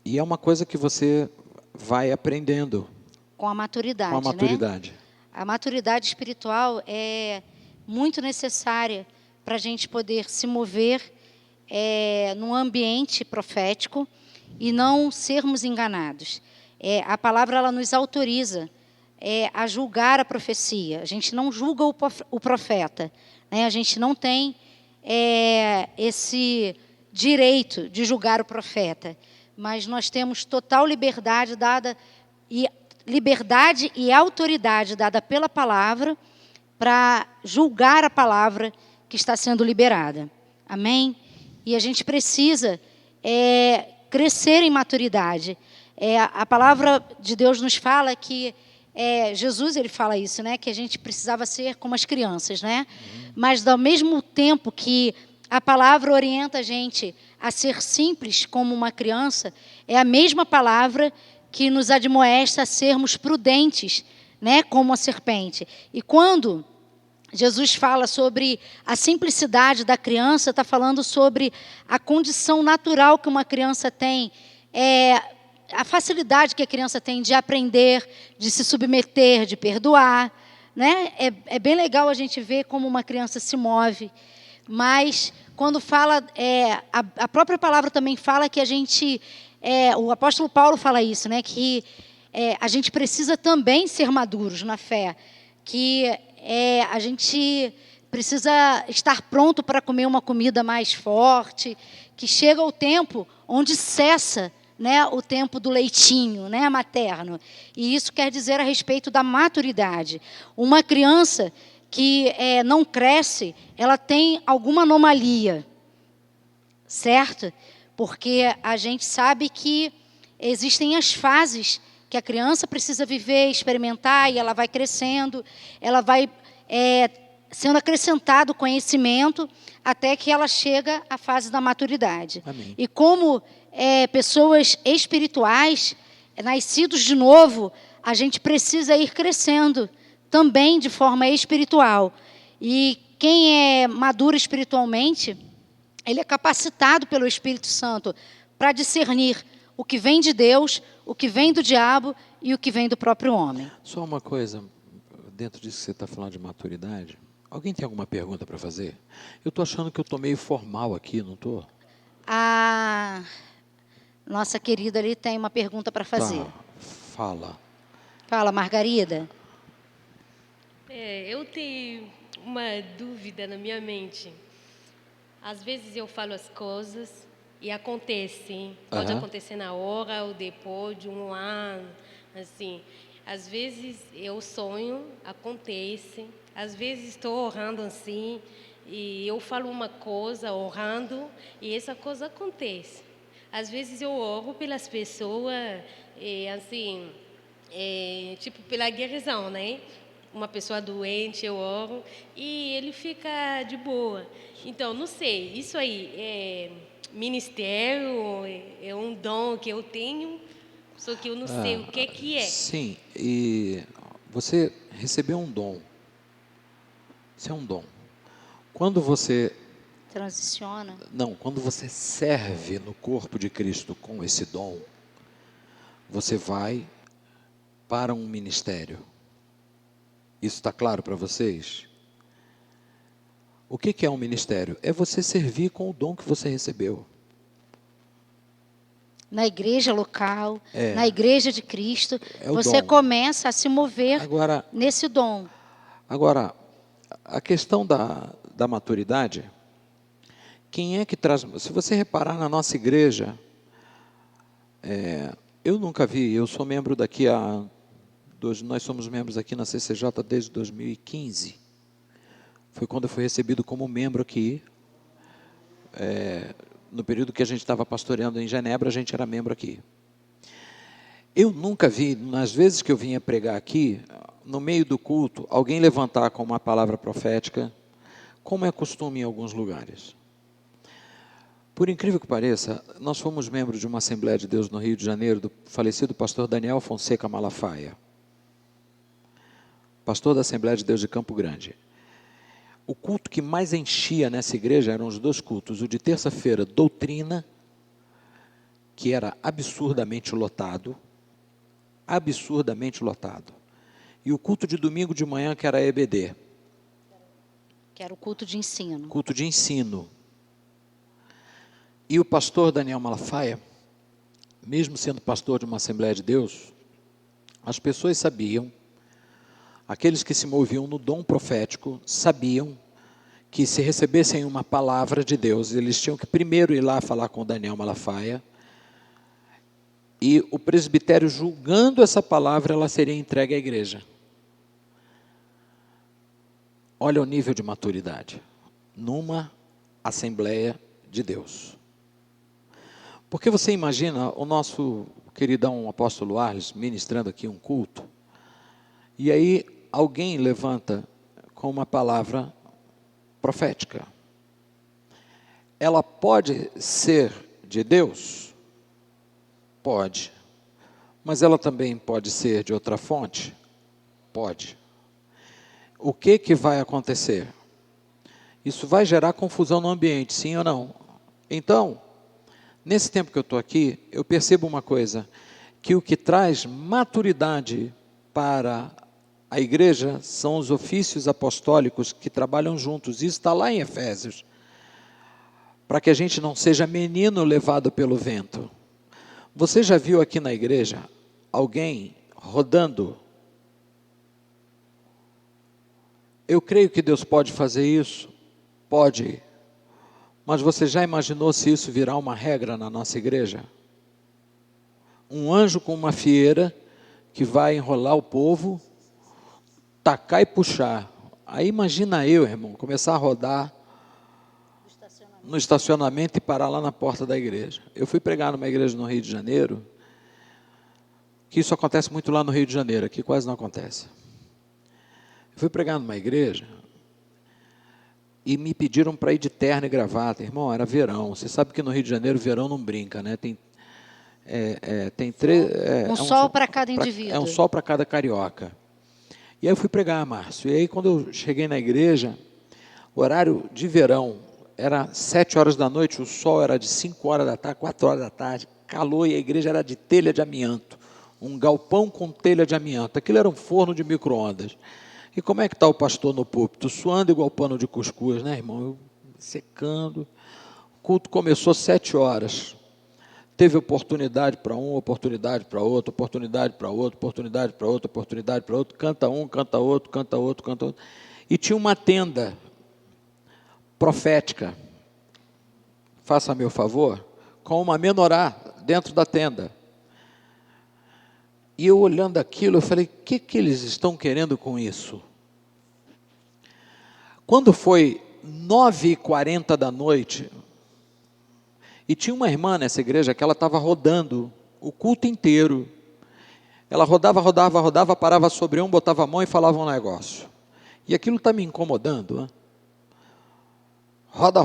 E é uma coisa que você vai aprendendo. Com a maturidade. Com a maturidade. Né? A maturidade espiritual é muito necessária para a gente poder se mover num ambiente profético e não sermos enganados. A palavra ela nos autoriza a julgar a profecia. A gente não julga o profeta. Né? A gente não tem esse direito de julgar o profeta. Mas nós temos total liberdade e autoridade dada pela palavra para julgar a palavra que está sendo liberada. Amém? E a gente precisa crescer em maturidade. A palavra de Deus nos fala que Jesus ele fala isso, né? Que a gente precisava ser como as crianças, né? Mas ao mesmo tempo que a palavra orienta a gente a ser simples como uma criança, é a mesma palavra que nos admoesta a sermos prudentes, né, como a serpente. E quando Jesus fala sobre a simplicidade da criança, está falando sobre a condição natural que uma criança tem, a facilidade que a criança tem de aprender, de se submeter, de perdoar. Né? É bem legal a gente ver como uma criança se move, mas quando fala, a própria palavra também fala que a gente, o apóstolo Paulo fala isso, né, que a gente precisa também ser maduros na fé, que a gente precisa estar pronto para comer uma comida mais forte, que chega o tempo onde cessa, né, o tempo do leitinho, né, materno. E isso quer dizer a respeito da maturidade. Uma criança que não cresce, ela tem alguma anomalia, certo? Porque a gente sabe que existem as fases que a criança precisa viver, experimentar, e ela vai crescendo, ela vai sendo acrescentado conhecimento até que ela chega à fase da maturidade. Amém. E como pessoas espirituais, nascidos de novo, a gente precisa ir crescendo também de forma espiritual. E quem é maduro espiritualmente, ele é capacitado pelo Espírito Santo para discernir o que vem de Deus, o que vem do diabo e o que vem do próprio homem. Só uma coisa, dentro disso que você está falando de maturidade, alguém tem alguma pergunta para fazer? Eu estou achando que eu estou meio formal aqui, não estou? A nossa querida ali tem uma pergunta para fazer. Tá, fala. Fala, Margarida. Eu tenho uma dúvida na minha mente. Às vezes eu falo as coisas e acontecem. Pode acontecer na hora ou depois de um ano, assim. Às vezes eu sonho, acontece. Às vezes estou orando assim e eu falo uma coisa orando e essa coisa acontece. Às vezes eu oro pelas pessoas, assim, tipo pela guerreação, né? Uma pessoa doente, eu oro e ele fica de boa. Então, não sei, isso aí é ministério, é um dom que eu tenho, só que eu não sei o que é. Sim, e você recebeu um dom. Isso é um dom. Quando você... Transiciona. Não, quando você serve no corpo de Cristo com esse dom, você vai para um ministério. Isso está claro para vocês? O que é um ministério? É você servir com o dom que você recebeu. Na igreja local, na igreja de Cristo, você dom. começa a se mover Agora, nesse dom. Agora, a questão da maturidade, quem é que traz... Se você reparar na nossa igreja, eu nunca vi, eu sou membro daqui nós somos membros aqui na CCJ desde 2015. Foi quando eu fui recebido como membro aqui. No período que a gente estava pastoreando em Genebra, a gente era membro aqui. Eu nunca vi, nas vezes que eu vinha pregar aqui, no meio do culto, alguém levantar com uma palavra profética, como é costume em alguns lugares. Por incrível que pareça, nós fomos membros de uma Assembleia de Deus no Rio de Janeiro, do falecido pastor Daniel Fonseca Malafaia. Pastor da Assembleia de Deus de Campo Grande. O culto que mais enchia nessa igreja eram os dois cultos. O de terça-feira, doutrina, que era absurdamente lotado. Absurdamente lotado. E o culto de domingo de manhã, que era EBD. Que era o culto de ensino. Culto de ensino. E o pastor Daniel Malafaia, mesmo sendo pastor de uma Assembleia de Deus, as pessoas sabiam, aqueles que se moviam no dom profético, sabiam que se recebessem uma palavra de Deus, eles tinham que primeiro ir lá falar com o Daniel Malafaia, e o presbitério, julgando essa palavra, ela seria entregue à igreja. Olha o nível de maturidade, numa Assembleia de Deus. Porque você imagina o nosso queridão apóstolo Arles ministrando aqui um culto, e aí alguém levanta com uma palavra profética. Ela pode ser de Deus? Pode. Mas ela também pode ser de outra fonte? Pode. O que vai acontecer? Isso vai gerar confusão no ambiente, sim ou não? Então, nesse tempo que eu estou aqui, eu percebo uma coisa, que o que traz maturidade para a igreja são os ofícios apostólicos que trabalham juntos. Isso está lá em Efésios. Para que a gente não seja menino levado pelo vento. Você já viu aqui na igreja alguém rodando? Eu creio que Deus pode fazer isso. Pode. Mas você já imaginou se isso virar uma regra na nossa igreja? Um anjo com uma fieira que vai enrolar o povo, tacar e puxar. Aí imagina eu, irmão, começar a rodar no estacionamento e parar lá na porta da igreja. Eu fui pregar numa igreja no Rio de Janeiro, que isso acontece muito lá no Rio de Janeiro, aqui quase não acontece. Eu fui pregar numa igreja e me pediram para ir de terno e gravata. Irmão, era verão. Você sabe que no Rio de Janeiro verão não brinca, né? Tem três... um sol para cada indivíduo. É um sol para cada carioca. E aí eu fui pregar, Márcio. E aí quando eu cheguei na igreja, o horário de verão era 7 horas da noite, o sol era de 5 horas da tarde, 4 horas da tarde, calor, e a igreja era de telha de amianto. um galpão com telha de amianto. Aquilo era um forno de micro-ondas. E como é que está o pastor no púlpito? Suando igual pano de cuscuz, né, irmão? Eu secando. O culto começou 7 horas. Teve oportunidade para um, oportunidade para outro, oportunidade para outro, oportunidade para outro, oportunidade para outro. Canta um, canta outro, canta outro, canta outro. E tinha uma tenda profética, faça meu favor, com uma menorá dentro da tenda. E eu olhando aquilo, eu falei, o que eles estão querendo com isso? Quando foi 9h40 da noite, e tinha uma irmã nessa igreja que ela estava rodando o culto inteiro. Ela rodava, parava sobre um, botava a mão e falava um negócio. E aquilo está me incomodando, né? Roda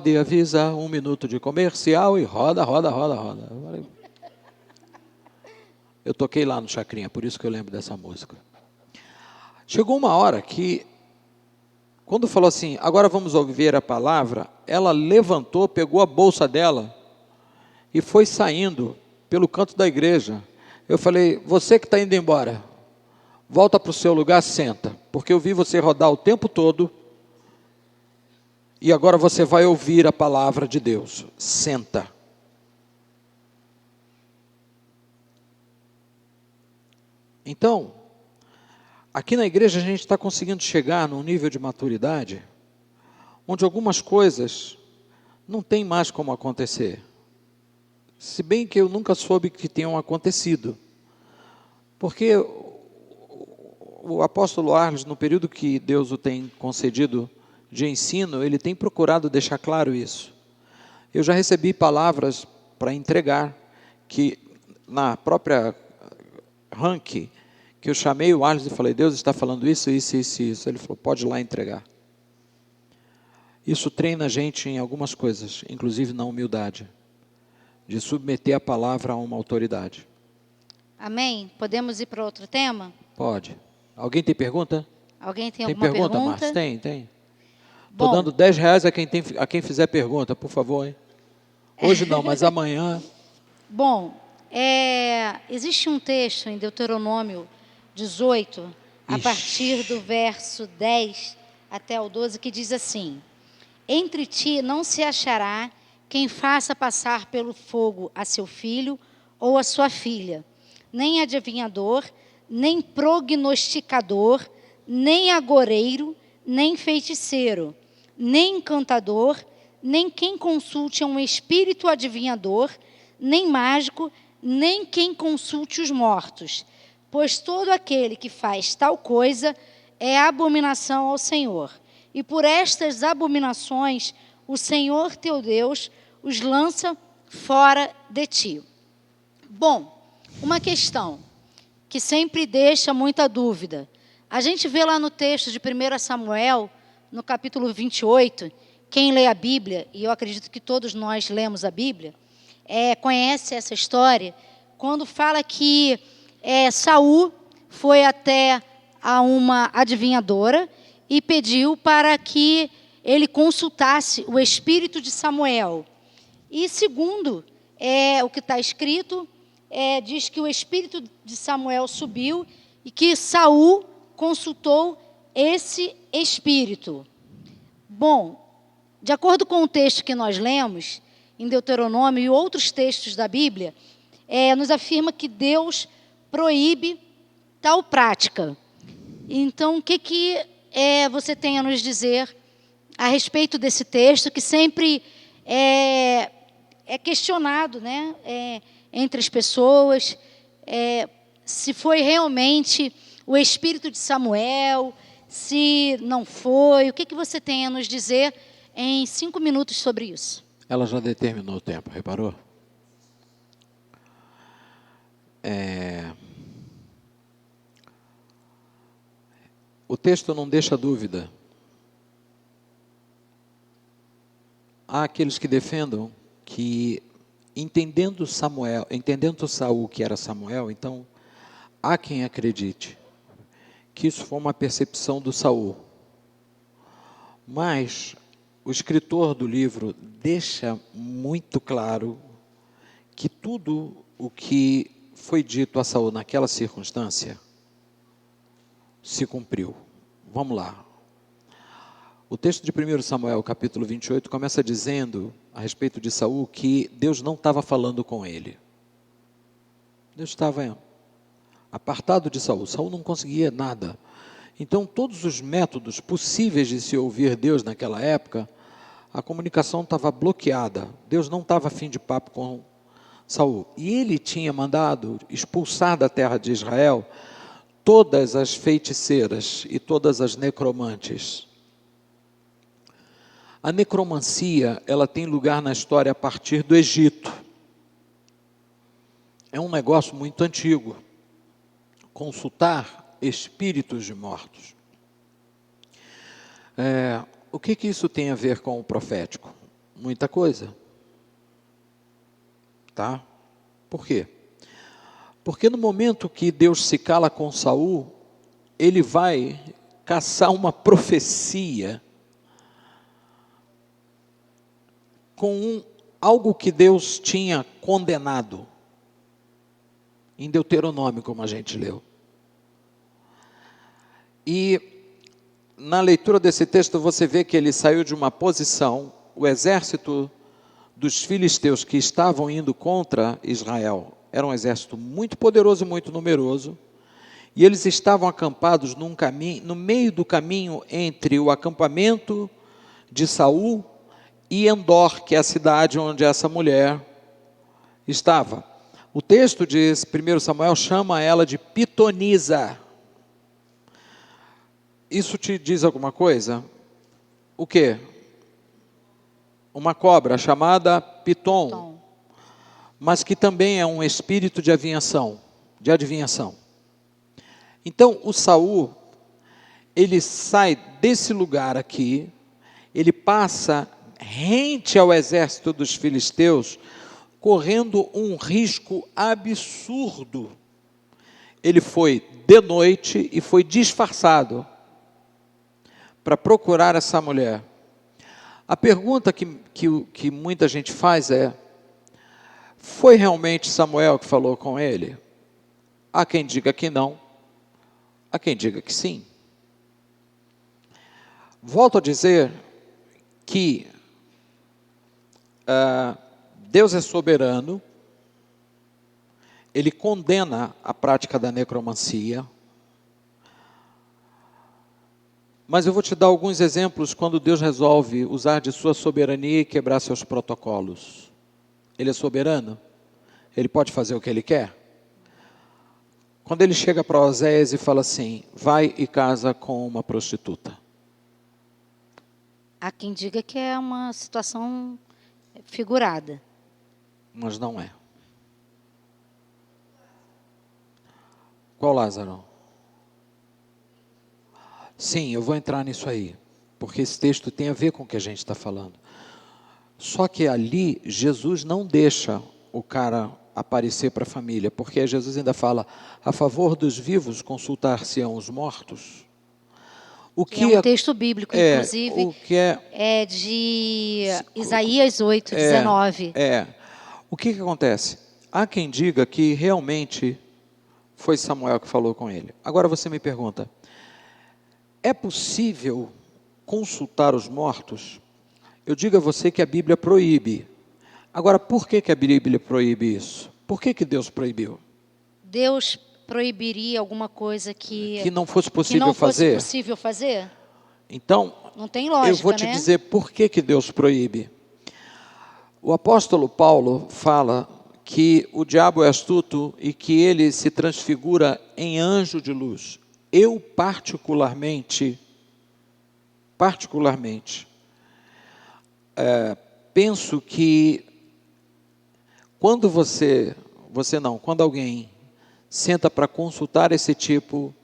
e avisa, 1 minuto de comercial e roda. Eu toquei lá no Chacrinha, por isso que eu lembro dessa música. Chegou uma hora que, quando falou assim, agora vamos ouvir a palavra, ela levantou, pegou a bolsa dela e foi saindo pelo canto da igreja. Eu falei, você que está indo embora, volta para o seu lugar, senta, porque eu vi você rodar o tempo todo e agora você vai ouvir a palavra de Deus. Senta. Então, aqui na igreja a gente está conseguindo chegar num nível de maturidade onde algumas coisas não tem mais como acontecer. Se bem que eu nunca soube que tenham acontecido. Porque o apóstolo Arles, no período que Deus o tem concedido de ensino, ele tem procurado deixar claro isso. Eu já recebi palavras para entregar, que na própria ranking, que eu chamei o Arles e falei, Deus está falando isso. Ele falou, pode ir lá entregar. Isso treina a gente em algumas coisas, inclusive na humildade, de submeter a palavra a uma autoridade. Amém? Podemos ir para outro tema? Pode. Alguém tem pergunta? Alguém tem alguma pergunta? Márcio? Tem. Estou dando R$10 a quem fizer pergunta, por favor. Hein? Hoje não, mas amanhã. Bom, existe um texto em Deuteronômio 18, a partir do verso 10 até o 12, que diz assim: entre ti não se achará quem faça passar pelo fogo a seu filho ou a sua filha, nem adivinhador, nem prognosticador, nem agoreiro, nem feiticeiro, nem encantador, nem quem consulte um espírito adivinhador, nem mágico, nem quem consulte os mortos, pois todo aquele que faz tal coisa é abominação ao Senhor. E por estas abominações o Senhor teu Deus os lança fora de ti. Bom, uma questão que sempre deixa muita dúvida. A gente vê lá no texto de 1 Samuel, no capítulo 28, quem lê a Bíblia, e eu acredito que todos nós lemos a Bíblia, conhece essa história, quando fala que Saul foi até a uma adivinhadora e pediu para que ele consultasse o espírito de Samuel. E segundo o que está escrito, diz que o espírito de Samuel subiu e que Saul consultou esse espírito. Bom, de acordo com o texto que nós lemos, em Deuteronômio e outros textos da Bíblia, nos afirma que Deus proíbe tal prática. Então, o que você tem a nos dizer a respeito desse texto, que sempre é questionado, né, entre as pessoas, se foi realmente o espírito de Samuel, se não foi? O que você tem a nos dizer em 5 minutos sobre isso? Ela já determinou o tempo, reparou? O texto não deixa dúvida. Há aqueles que defendam que, entendendo Saul que era Samuel, então há quem acredite que isso foi uma percepção do Saul. Mas o escritor do livro deixa muito claro que tudo o que foi dito a Saul naquela circunstância se cumpriu. Vamos lá. O texto de 1 Samuel, capítulo 28, começa dizendo a respeito de Saul que Deus não estava falando com ele. Deus estava apartado de Saul. Saul não conseguia nada. Então, todos os métodos possíveis de se ouvir Deus naquela época, a comunicação estava bloqueada. Deus não estava a fim de papo com Saul. E ele tinha mandado expulsar da terra de Israel todas as feiticeiras e todas as necromantes. A necromancia, ela tem lugar na história a partir do Egito. É um negócio muito antigo. Consultar espíritos de mortos. O que isso tem a ver com o profético? Muita coisa. Tá? Por quê? Porque no momento que Deus se cala com Saul, ele vai caçar uma profecia com algo que Deus tinha condenado. Em Deuteronômio, como a gente leu. E na leitura desse texto você vê que ele saiu de uma posição, o exército dos filisteus que estavam indo contra Israel, era um exército muito poderoso e muito numeroso, e eles estavam acampados num caminho, no meio do caminho entre o acampamento de Saul e Endor, que é a cidade onde essa mulher estava. O texto de 1 Samuel chama ela de pitonisa. Isso te diz alguma coisa? O quê? Uma cobra chamada Piton, mas que também é um espírito de adivinhação. Então, o Saul, ele sai desse lugar aqui, ele passa rente ao exército dos filisteus, correndo um risco absurdo. Ele foi de noite e foi disfarçado para procurar essa mulher. A pergunta que muita gente faz é: foi realmente Samuel que falou com ele? Há quem diga que não, há quem diga que sim. Volto a dizer que Deus é soberano, Ele condena a prática da necromancia, mas eu vou te dar alguns exemplos quando Deus resolve usar de sua soberania e quebrar seus protocolos. Ele é soberano, Ele pode fazer o que Ele quer. Quando Ele chega para Oséias e fala assim: vai e casa com uma prostituta. Há quem diga que é uma situação figurada. Mas não é. Qual Lázaro? Sim, eu vou entrar nisso aí, porque esse texto tem a ver com o que a gente está falando. Só que ali, Jesus não deixa o cara aparecer para a família, porque Jesus ainda fala: a favor dos vivos consultar-se-ão os mortos. O que é um texto bíblico, inclusive, o que é de Isaías 8, 19. O que acontece? Há quem diga que realmente foi Samuel que falou com ele. Agora você me pergunta: é possível consultar os mortos? Eu digo a você que a Bíblia proíbe. Agora, por que a Bíblia proíbe isso? Por que Deus proibiu? Deus proibiria alguma coisa que não fosse possível fazer? Então, não tem lógica, eu vou te dizer por que Deus proíbe. O apóstolo Paulo fala que o diabo é astuto e que ele se transfigura em anjo de luz. Eu particularmente, penso que quando quando alguém senta para consultar esse tipo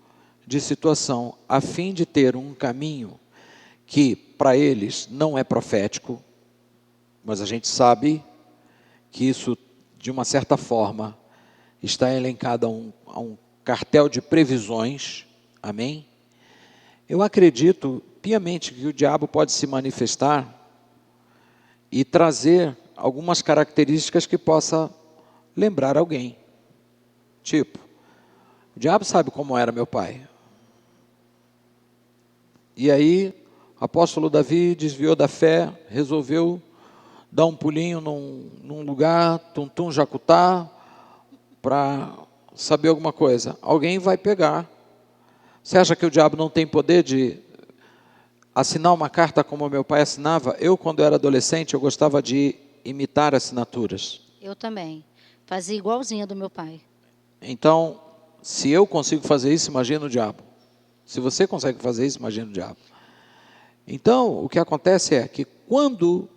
de situação, a fim de ter um caminho que para eles não é profético, mas a gente sabe que isso, de uma certa forma, está elencado a um cartel de previsões, amém? Eu acredito piamente que o diabo pode se manifestar e trazer algumas características que possa lembrar alguém. Tipo, o diabo sabe como era meu pai. E aí, o apóstolo Davi desviou da fé, resolveu dar um pulinho num lugar, tum-tum, jacutá, para saber alguma coisa. Alguém vai pegar. Você acha que o diabo não tem poder de assinar uma carta como meu pai assinava? Eu, quando era adolescente, eu gostava de imitar assinaturas. Eu também. Fazia igualzinha do meu pai. Então, se eu consigo fazer isso, imagina o diabo. Se você consegue fazer isso, imagina o diabo. Então, o que acontece é que quando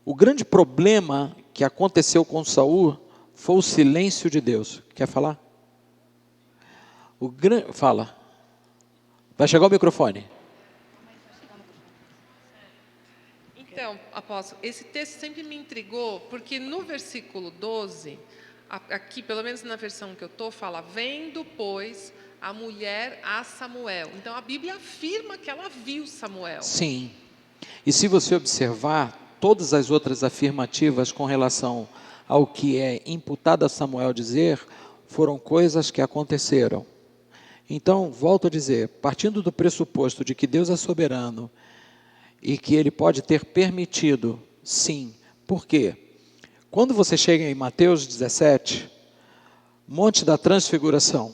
o grande problema que aconteceu com Saul foi o silêncio de Deus. Quer falar? Fala. Vai chegar o microfone. Então, apóstolo, esse texto sempre me intrigou, porque no versículo 12, aqui, pelo menos na versão que eu estou, fala, vendo, pois, a mulher a Samuel. Então, a Bíblia afirma que ela viu Samuel. Sim. E se você observar, todas as outras afirmativas com relação ao que é imputado a Samuel dizer, foram coisas que aconteceram. Então, volto a dizer, partindo do pressuposto de que Deus é soberano e que Ele pode ter permitido, sim. Por quê? Quando você chega em Mateus 17, Monte da Transfiguração,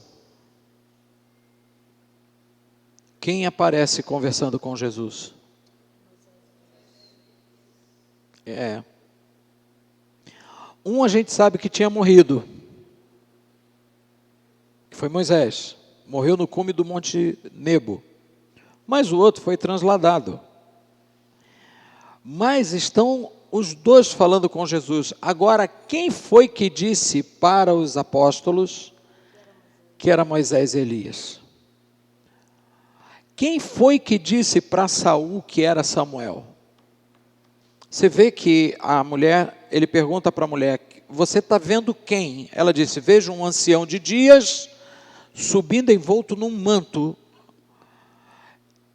quem aparece conversando com Jesus? Um a gente sabe que tinha morrido, que foi Moisés, morreu no cume do Monte Nebo, mas o outro foi transladado. Mas estão os dois falando com Jesus. Agora, quem foi que disse para os apóstolos que era Moisés e Elias? Quem foi que disse para Saul que era Samuel? Você vê que a mulher, ele pergunta para a mulher, você está vendo quem? Ela disse, vejo um ancião de dias subindo envolto num manto.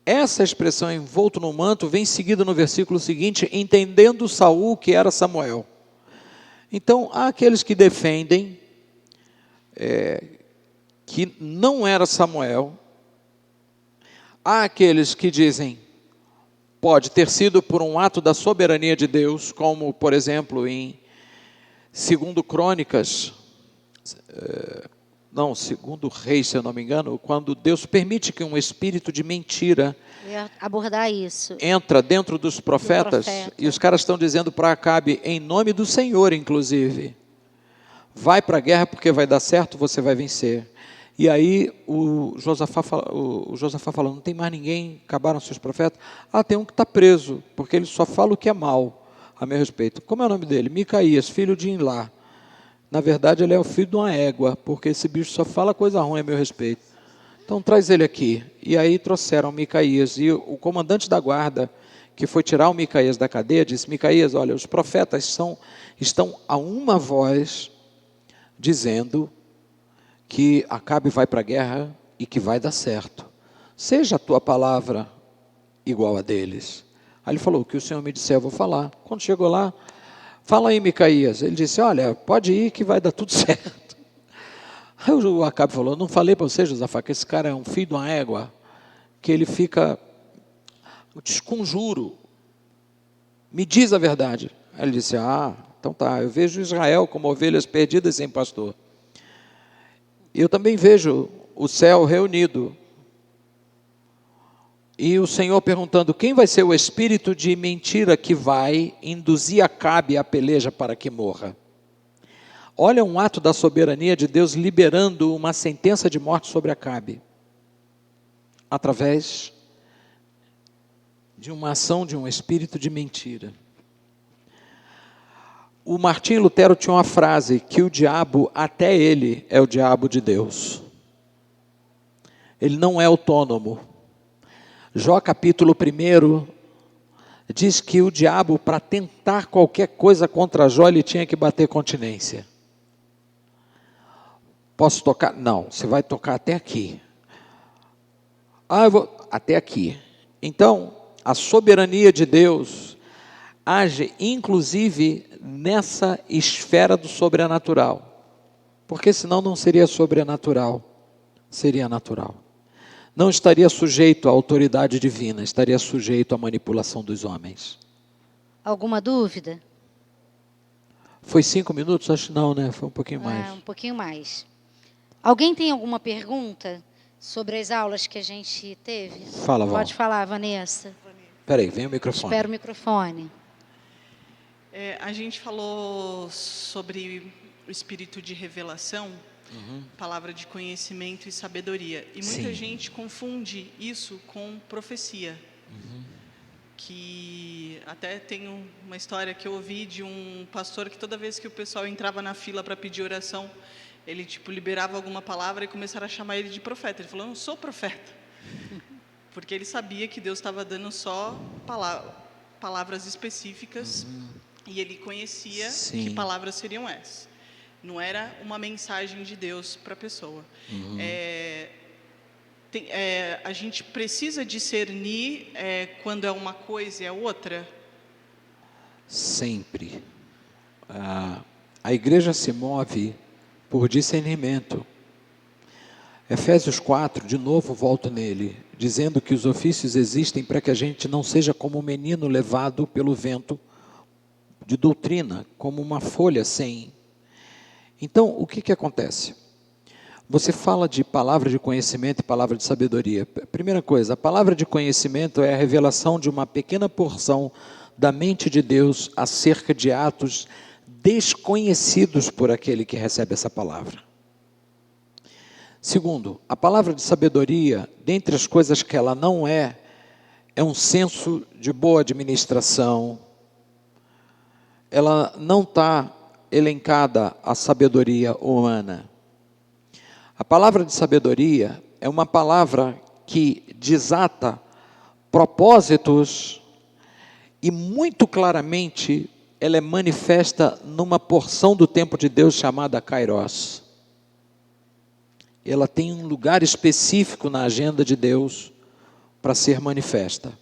Essa expressão envolto num manto vem seguida no versículo seguinte, entendendo Saul que era Samuel. Então, há aqueles que defendem que não era Samuel. Há aqueles que dizem, pode ter sido por um ato da soberania de Deus, como, por exemplo, em 2 Crônicas, 2 Reis, se eu não me engano, quando Deus permite que um espírito de mentira Abordar isso. entra dentro dos profetas, e os caras estão dizendo para Acabe, em nome do Senhor, inclusive, vai para a guerra porque vai dar certo, você vai vencer. E aí o Josafá fala, não tem mais ninguém, acabaram-se os profetas? Tem um que está preso, porque ele só fala o que é mal a meu respeito. Como é o nome dele? Micaías, filho de Inlá. Na verdade, ele é o filho de uma égua, porque esse bicho só fala coisa ruim a meu respeito. Então, traz ele aqui. E aí trouxeram Micaías. E o comandante da guarda, que foi tirar o Micaías da cadeia, disse, Micaías, olha, os profetas estão a uma voz dizendo que Acabe vai para a guerra e que vai dar certo. Seja a tua palavra igual a deles. Aí ele falou, o que o Senhor me disser, eu vou falar. Quando chegou lá, fala aí, Micaías. Ele disse, olha, pode ir que vai dar tudo certo. Aí o Acabe falou, não falei para você, Josafá, que esse cara é um filho de uma égua, que ele fica, eu desconjuro, me diz a verdade. Aí ele disse, então tá, eu vejo Israel como ovelhas perdidas sem pastor. Eu também vejo o céu reunido. E o Senhor perguntando, quem vai ser o espírito de mentira que vai induzir Acabe à peleja para que morra? Olha um ato da soberania de Deus liberando uma sentença de morte sobre Acabe. Através de uma ação de um espírito de mentira. O Martim Lutero tinha uma frase, que o diabo, até ele, é o diabo de Deus. Ele não é autônomo. Jó capítulo 1 diz que o diabo, para tentar qualquer coisa contra Jó, ele tinha que bater continência. Posso tocar? Não, você vai tocar até aqui. Eu vou até aqui. Então, a soberania de Deus age inclusive nessa esfera do sobrenatural. Porque senão não seria sobrenatural, seria natural. Não estaria sujeito à autoridade divina, estaria sujeito à manipulação dos homens. Alguma dúvida? Foi 5 minutos? Acho que não, né? Foi um pouquinho mais. Um pouquinho mais. Alguém tem alguma pergunta sobre as aulas que a gente teve? Fala, Val. Pode falar, Vanessa. Espera aí, vem o microfone. Espera o microfone. A gente falou sobre o espírito de revelação, palavra de conhecimento e sabedoria. E muita gente confunde isso com profecia. Que até tem uma história que eu ouvi de um pastor que toda vez que o pessoal entrava na fila para pedir oração, ele liberava alguma palavra e começaram a chamar ele de profeta. Ele falou, eu não sou profeta. Porque ele sabia que Deus estava dando só palavras específicas e ele conhecia que palavras seriam essas. Não era uma mensagem de Deus para a pessoa. A gente precisa discernir quando é uma coisa e é outra? Sempre. A igreja se move por discernimento. Efésios 4, de novo volto nele, dizendo que os ofícios existem para que a gente não seja como um menino levado pelo vento de doutrina, como uma folha sem. Então, o que acontece? Você fala de palavra de conhecimento e palavra de sabedoria. Primeira coisa, a palavra de conhecimento é a revelação de uma pequena porção da mente de Deus acerca de atos desconhecidos por aquele que recebe essa palavra. Segundo, a palavra de sabedoria, dentre as coisas que ela não é um senso de boa administração. Ela não está elencada a sabedoria humana. A palavra de sabedoria é uma palavra que desata propósitos e muito claramente ela é manifesta numa porção do tempo de Deus chamada Kairos. Ela tem um lugar específico na agenda de Deus para ser manifesta.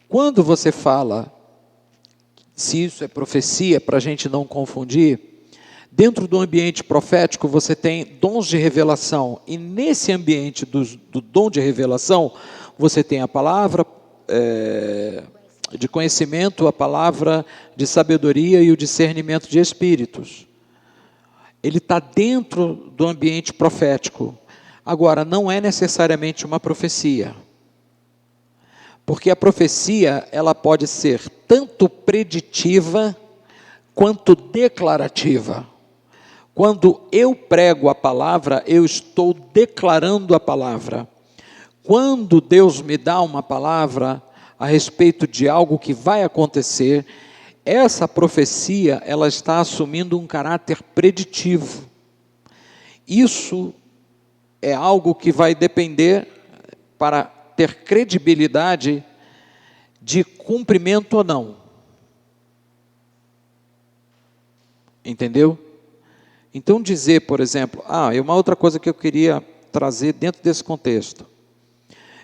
Quando você fala, se isso é profecia, para a gente não confundir, dentro do ambiente profético você tem dons de revelação, e nesse ambiente do dom de revelação, você tem a palavra de conhecimento, a palavra de sabedoria e o discernimento de espíritos. Ele está dentro do ambiente profético. Agora, não é necessariamente uma profecia. Porque a profecia, ela pode ser tanto preditiva, quanto declarativa. Quando eu prego a palavra, eu estou declarando a palavra. Quando Deus me dá uma palavra a respeito de algo que vai acontecer, essa profecia, ela está assumindo um caráter preditivo. Isso é algo que vai depender, para ter credibilidade, de cumprimento ou não. Entendeu? Então dizer, por exemplo, é uma outra coisa que eu queria trazer dentro desse contexto.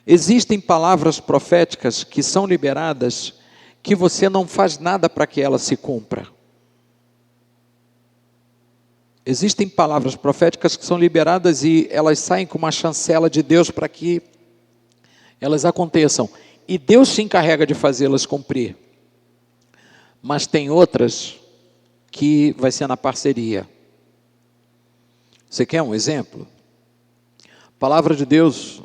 Existem palavras proféticas que são liberadas que você não faz nada para que ela se cumpra. Existem palavras proféticas que são liberadas e elas saem com uma chancela de Deus para que elas aconteçam. E Deus se encarrega de fazê-las cumprir. Mas tem outras que vai ser na parceria. Você quer um exemplo? A palavra de Deus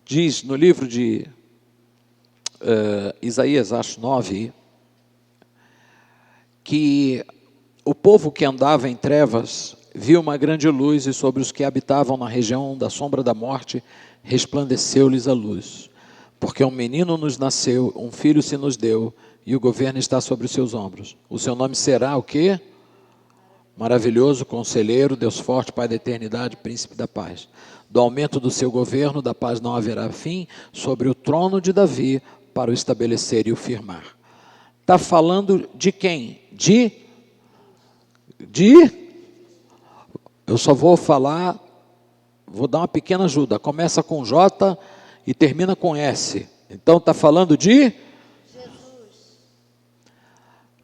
diz no livro de Isaías, acho 9, que o povo que andava em trevas viu uma grande luz, e sobre os que habitavam na região da sombra da morte resplandeceu-lhes a luz. Porque um menino nos nasceu, um filho se nos deu, e o governo está sobre os seus ombros. O seu nome será o quê? Maravilhoso, Conselheiro, Deus forte, Pai da eternidade, Príncipe da paz. Do aumento do seu governo, da paz não haverá fim, sobre o trono de Davi, para o estabelecer e o firmar. Está falando de quem? Eu só vou falar, vou dar uma pequena ajuda. Começa com J e termina com S. Então está falando de? Jesus.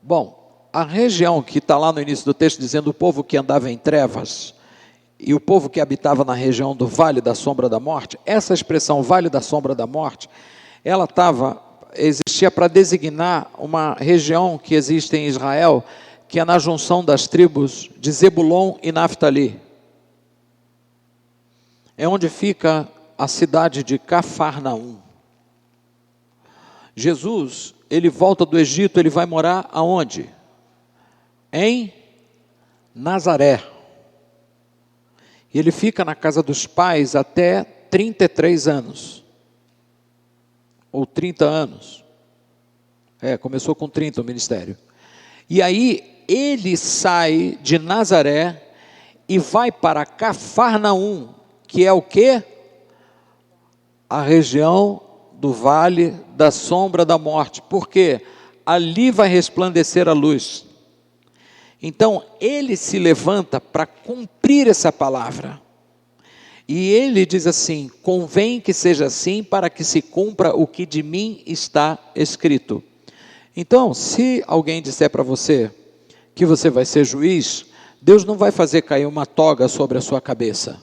Bom, a região que está lá no início do texto, dizendo o povo que andava em trevas, e o povo que habitava na região do Vale da Sombra da Morte, essa expressão Vale da Sombra da Morte, ela existia para designar uma região que existe em Israel, que é na junção das tribos de Zebulon e Naftali. É onde fica a cidade de Cafarnaum. Jesus, ele volta do Egito, ele vai morar aonde? Em Nazaré. E ele fica na casa dos pais até 33 anos. Ou 30 anos. Começou com 30 o ministério. E aí ele sai de Nazaré e vai para Cafarnaum, que é o quê? A região do Vale da Sombra da Morte. Por quê? Ali vai resplandecer a luz. Então, ele se levanta para cumprir essa palavra. E ele diz assim: convém que seja assim para que se cumpra o que de mim está escrito. Então, se alguém disser para você que você vai ser juiz, Deus não vai fazer cair uma toga sobre a sua cabeça.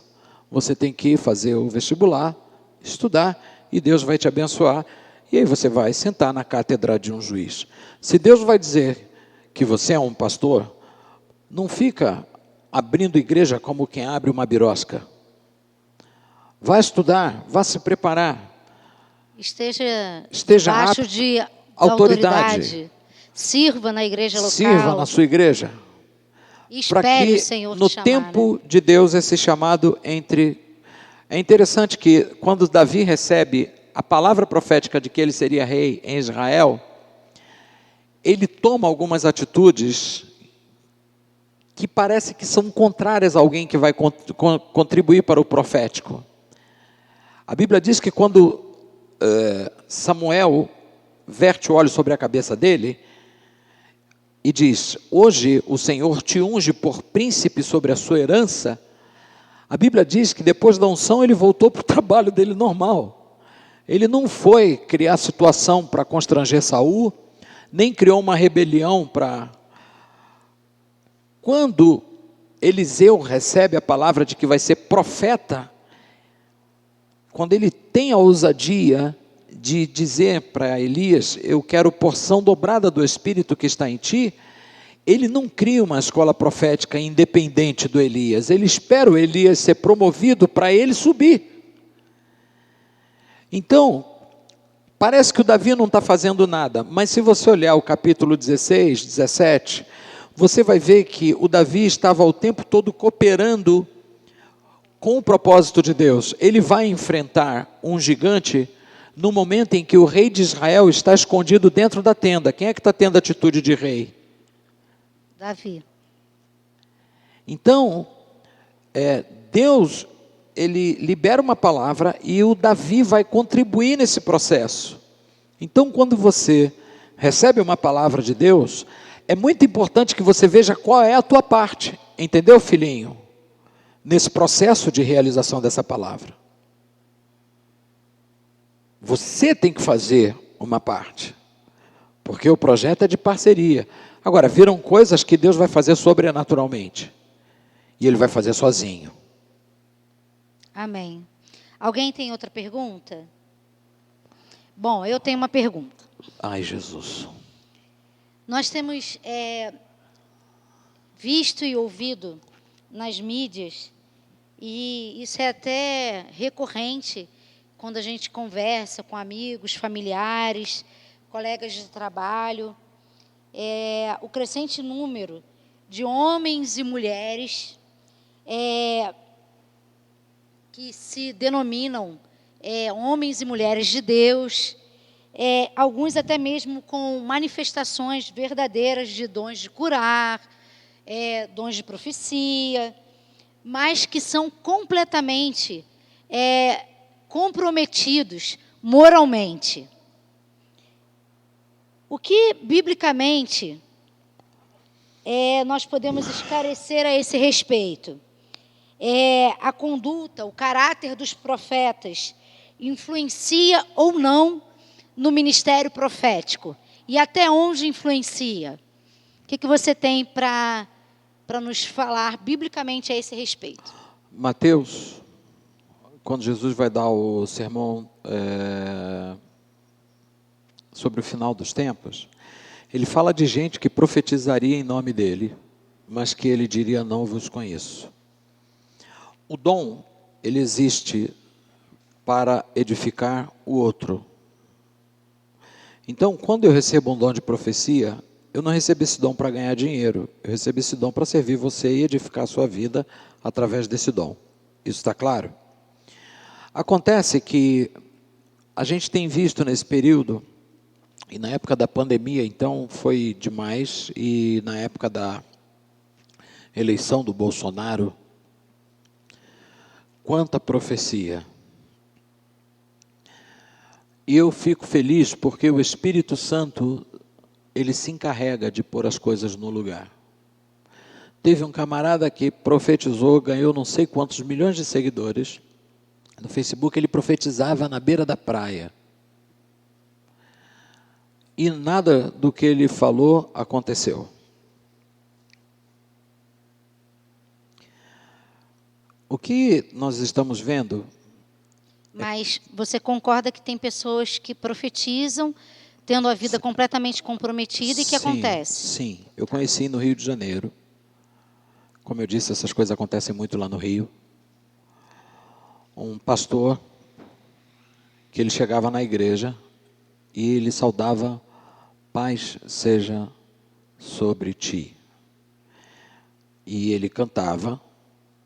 Você tem que fazer o vestibular, estudar, e Deus vai te abençoar. E aí você vai sentar na cátedra de um juiz. Se Deus vai dizer que você é um pastor, não fica abrindo igreja como quem abre uma birosca. Vai estudar, vá se preparar. Esteja apto, debaixo de autoridade. Sirva na igreja local. Sirva na sua igreja. Espere o Senhor no te chamar, tempo de Deus esse chamado entre... É interessante que quando Davi recebe a palavra profética de que ele seria rei em Israel, ele toma algumas atitudes que parece que são contrárias a alguém que vai contribuir para o profético. A Bíblia diz que quando Samuel verte o óleo sobre a cabeça dele e diz: hoje o Senhor te unge por príncipe sobre a sua herança, a Bíblia diz que depois da unção ele voltou para o trabalho dele normal. Ele não foi criar situação para constranger Saul, nem criou uma rebelião para... Quando Eliseu recebe a palavra de que vai ser profeta, quando ele tem a ousadia de dizer para Elias: eu quero porção dobrada do Espírito que está em ti, ele não cria uma escola profética independente do Elias, ele espera o Elias ser promovido para ele subir. Então, parece que o Davi não está fazendo nada, mas se você olhar o capítulo 16, 17, você vai ver que o Davi estava o tempo todo cooperando com o propósito de Deus. Ele vai enfrentar um gigante no momento em que o rei de Israel está escondido dentro da tenda. Quem é que está tendo atitude de rei? Davi. Então, Deus, ele libera uma palavra e o Davi vai contribuir nesse processo. Então, quando você recebe uma palavra de Deus, é muito importante que você veja qual é a tua parte. Entendeu, filhinho? Nesse processo de realização dessa palavra. Você tem que fazer uma parte. Porque o projeto é de parceria. Agora, viram coisas que Deus vai fazer sobrenaturalmente. E Ele vai fazer sozinho. Amém. Alguém tem outra pergunta? Bom, eu tenho uma pergunta. Ai, Jesus. Nós temos visto e ouvido nas mídias, e isso é até recorrente quando a gente conversa com amigos, familiares, colegas de trabalho, o crescente número de homens e mulheres que se denominam homens e mulheres de Deus, alguns até mesmo com manifestações verdadeiras de dons de curar, dons de profecia, mas que são completamente comprometidos moralmente. O que, biblicamente, nós podemos esclarecer a esse respeito? A conduta, o caráter dos profetas influencia ou não no ministério profético? E até onde influencia? que você tem para nos falar biblicamente a esse respeito? Mateus, quando Jesus vai dar o sermão sobre o final dos tempos, ele fala de gente que profetizaria em nome dele, mas que ele diria: não vos conheço. O dom, ele existe para edificar o outro. Então, quando eu recebo um dom de profecia, eu não recebo esse dom para ganhar dinheiro, eu recebo esse dom para servir você e edificar a sua vida através desse dom. Isso está claro? Acontece que a gente tem visto nesse período, e na época da pandemia, então, foi demais, e na época da eleição do Bolsonaro, quanta profecia. E eu fico feliz porque o Espírito Santo, ele se encarrega de pôr as coisas no lugar. Teve um camarada que profetizou, ganhou não sei quantos milhões de seguidores. No Facebook ele profetizava na beira da praia. E nada do que ele falou aconteceu. O que nós estamos vendo... Mas você concorda que tem pessoas que profetizam, tendo a vida completamente comprometida, e que acontece? Sim, eu conheci no Rio de Janeiro. Como eu disse, essas coisas acontecem muito lá no Rio. Um pastor, que ele chegava na igreja e ele saudava: paz seja sobre ti. E ele cantava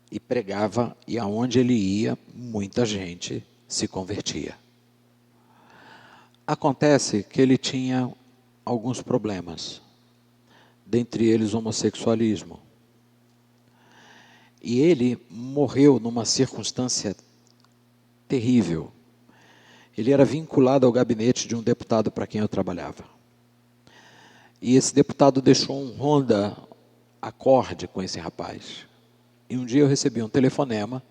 e pregava, e aonde ele ia, muita gente se convertia. Acontece que ele tinha alguns problemas, dentre eles o homossexualismo. E ele morreu numa circunstância terrível. Ele era vinculado ao gabinete de um deputado para quem eu trabalhava. E esse deputado deixou um Honda Accord com esse rapaz. E um dia eu recebi um telefonema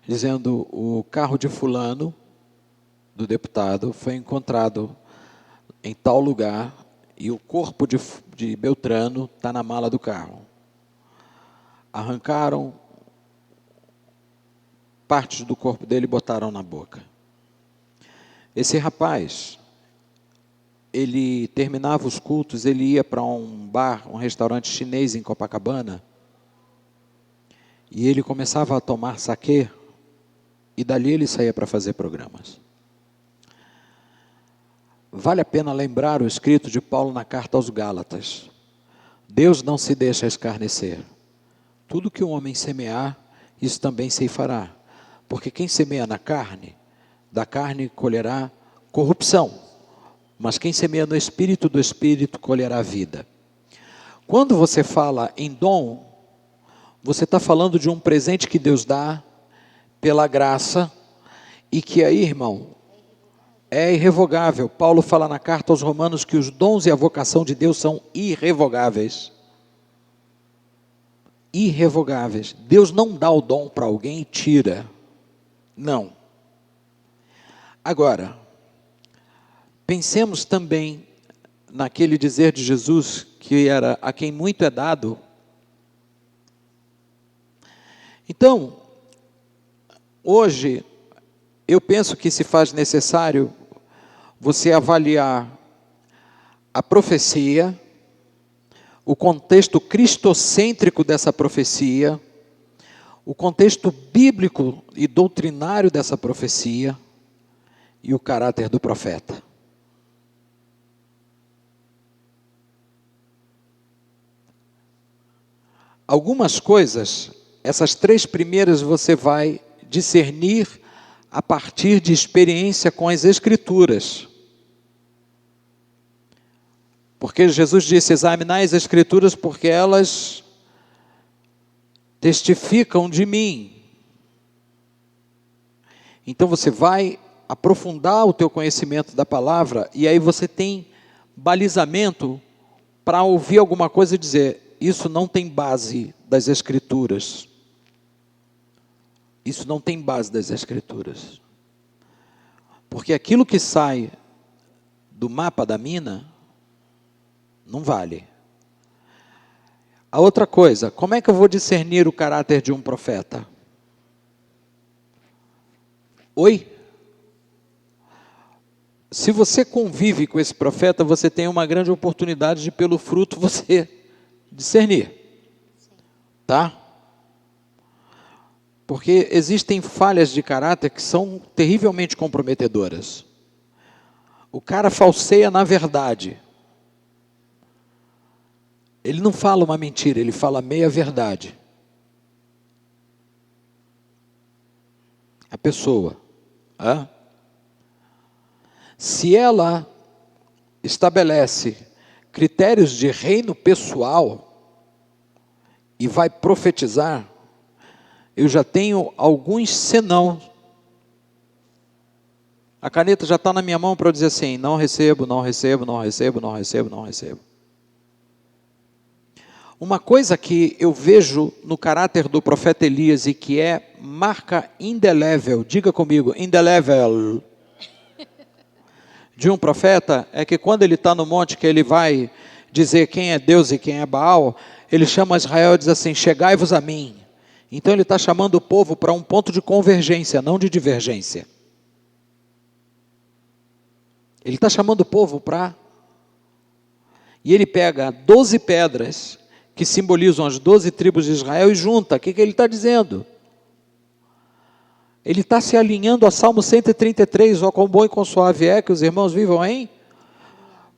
dizendo: o carro de fulano, do deputado, foi encontrado em tal lugar e o corpo de Beltrano está na mala do carro. Arrancaram partes do corpo dele e botaram na boca. Esse rapaz, ele terminava os cultos, ele ia para um bar, um restaurante chinês em Copacabana, e ele começava a tomar saquê, e dali ele saía para fazer programas. Vale a pena lembrar o escrito de Paulo na carta aos Gálatas: Deus não se deixa escarnecer. Tudo que um homem semear, isso também ceifará. Porque quem semeia na carne, da carne colherá corrupção. Mas quem semeia no Espírito, do Espírito colherá vida. Quando você fala em dom, você está falando de um presente que Deus dá pela graça, e que aí, irmão, é irrevogável. Paulo fala na carta aos Romanos que os dons e a vocação de Deus são irrevogáveis. Irrevogáveis. Deus não dá o dom para alguém e tira. Não. Agora, pensemos também naquele dizer de Jesus, que era: a quem muito é dado. Então, hoje, eu penso que se faz necessário você avaliar a profecia, o contexto cristocêntrico dessa profecia, o contexto bíblico e doutrinário dessa profecia e o caráter do profeta. Algumas coisas, essas três primeiras você vai discernir a partir de experiência com as Escrituras. Porque Jesus disse: examinai as Escrituras porque elas testificam de mim. Então você vai aprofundar o teu conhecimento da palavra, e aí você tem balizamento para ouvir alguma coisa e dizer: isso não tem base das Escrituras. Isso não tem base das Escrituras. Porque aquilo que sai do mapa da mina não vale. A outra coisa, como é que eu vou discernir o caráter de um profeta? Oi? Se você convive com esse profeta, você tem uma grande oportunidade de, pelo fruto, você discernir. Tá? Porque existem falhas de caráter que são terrivelmente comprometedoras. O cara falseia na verdade. Ele não fala uma mentira, ele fala meia verdade. A pessoa, se ela estabelece critérios de reino pessoal e vai profetizar, eu já tenho alguns senão. A caneta já está na minha mão para eu dizer assim, não recebo, não recebo, não recebo, não recebo, não recebo. Uma coisa que eu vejo no caráter do profeta Elias e que é marca indelével, diga comigo, indelével, de um profeta, é que quando ele está no monte, que ele vai dizer quem é Deus e quem é Baal, ele chama Israel e diz assim, chegai-vos a mim. Então ele está chamando o povo para um ponto de convergência, não de divergência. Ele está chamando o povo para... E ele pega 12 pedras que simbolizam as 12 tribos de Israel e junta. O que ele está dizendo? Ele está se alinhando a Salmo 133, ó quão bom e quão suave é que os irmãos vivam em...